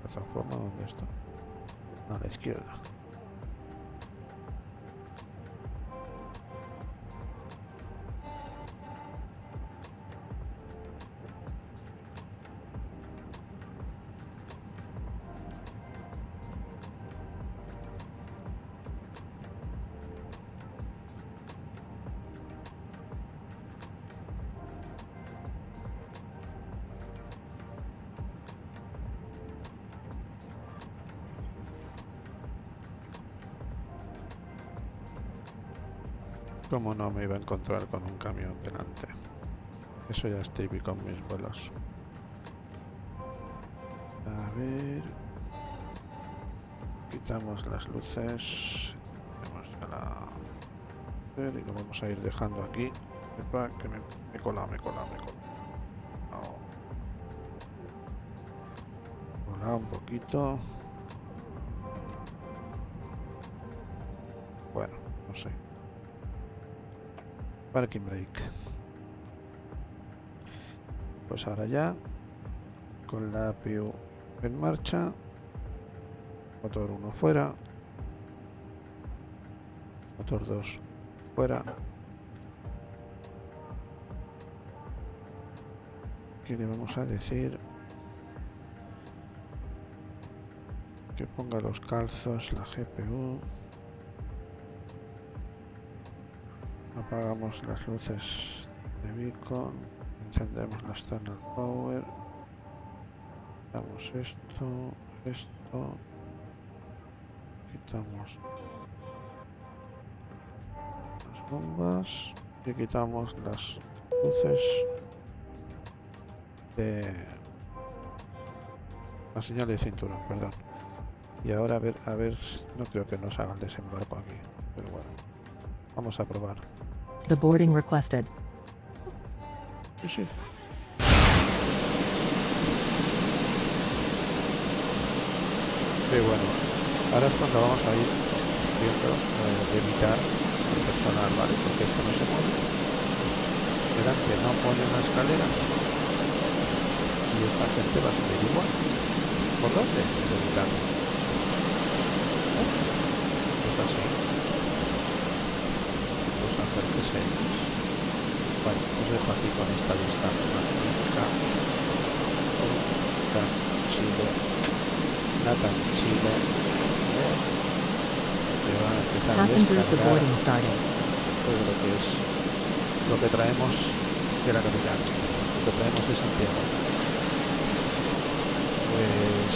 Plataforma, ¿dónde está? A la izquierda. Como no me iba a encontrar con un camión delante. Eso ya es típico en mis vuelos. A ver. Quitamos las luces. Tenemos ya la... y lo vamos a ir dejando aquí. Que me cola. No. Cola un poquito. Bueno, no sé. Parking brake. Pues ahora ya con la APU en marcha, motor 1 fuera, motor 2 fuera. Aquí le vamos a decir que ponga los calzos, la GPU. Apagamos las luces de beacon, encendemos la external power, quitamos esto, quitamos las bombas y quitamos las luces de la señal de cinturón, perdón. Y ahora a ver, no creo que nos haga el desembarco aquí, pero bueno. Vamos a probar. The boarding requested. Sí. Bueno, ahora es cuando vamos a ir viendo evitar el personal, ¿vale? Porque esto no se mueve. Delante no pone una escalera y esta gente va a subir igual. ¿Por dónde? Evitarlo. Pues así. Pues acérquese. Bueno, os dejo aquí con esta lista magnífica. Chile. Nathan Chile. Que va a empezar a descargar todo lo que es lo que traemos de la capital, lo que traemos de Santiago. Pues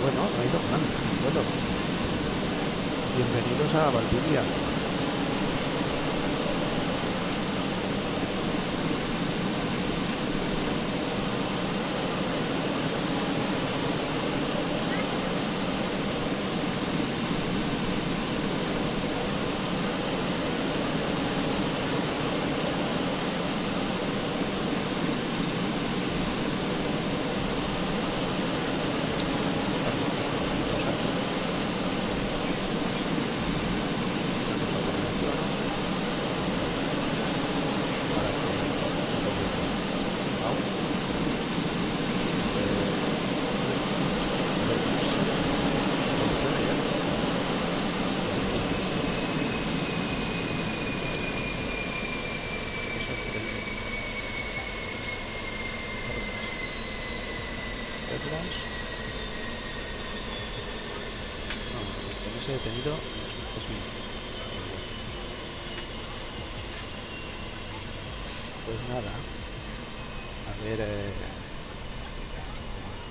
bueno, no ha ido mal. Bueno, bienvenidos a Valdivia. Detenido es bien. Pues nada, a ver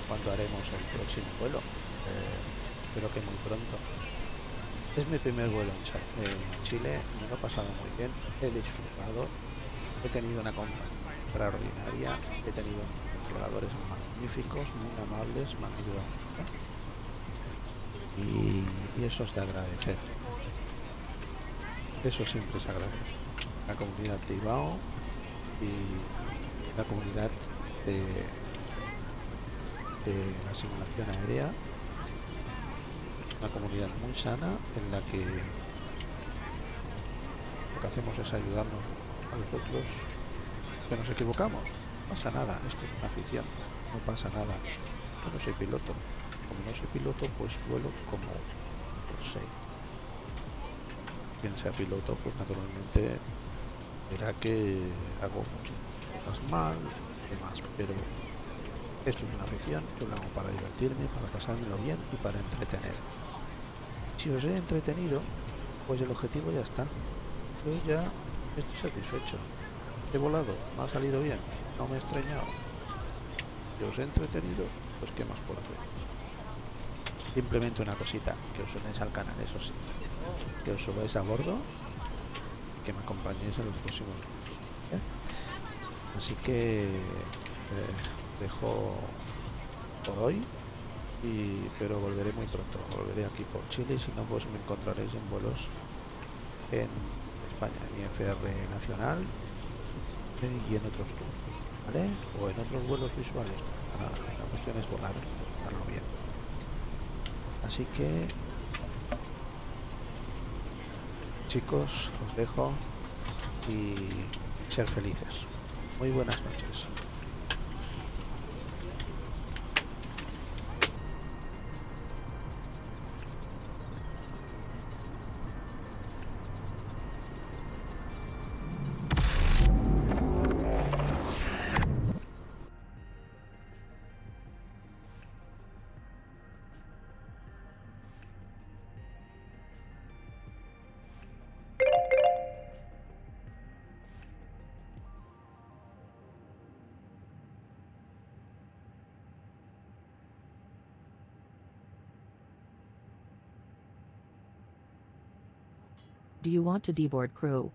cuándo haremos el próximo vuelo. Espero que muy pronto. Es mi primer vuelo en Chile, me lo he pasado muy bien, he disfrutado, he tenido una compañía extraordinaria, he tenido controladores magníficos, muy amables, me han ayudado mucho. Y eso es de agradecer. Eso siempre se agradece. La comunidad de Ibao y la comunidad de la simulación aérea, una comunidad muy sana en la que lo que hacemos es ayudarnos a los otros, que nos equivocamos. No pasa nada, esto es una afición, no pasa nada. Yo no soy piloto. Como no soy piloto, pues vuelo como sé. Quien sea piloto, pues naturalmente verá que hago muchas cosas mal y demás, pero esto es una afición, yo lo hago para divertirme, para pasármelo bien y para entretener. Si os he entretenido, pues el objetivo ya está. Yo ya estoy satisfecho. He volado, me ha salido bien, no me he extrañado. Si os he entretenido, pues qué más puedo hacer. Simplemente una cosita, que os unáis al canal, eso sí, que os subáis a bordo, que me acompañéis en los próximos vídeos. Así que dejo por hoy, pero volveré muy pronto, volveré aquí por Chile y si no, pues me encontraréis en vuelos en España, en IFR Nacional y en otros tours, ¿vale? O en otros vuelos visuales. Nada, la cuestión es volar, darlo bien. Así que, chicos, os dejo y ser felices. Muy buenas noches. Do you want to deboard crew?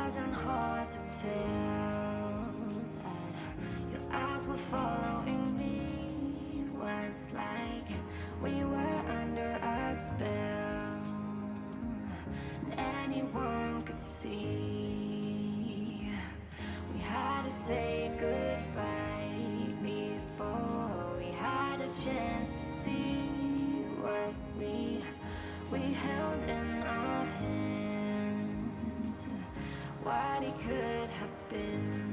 wasn't hard to tell that your eyes were following me. It was like we were under a spell, and anyone could see. We had to say goodbye before we had a chance to see what we held in our hands, what it could have been.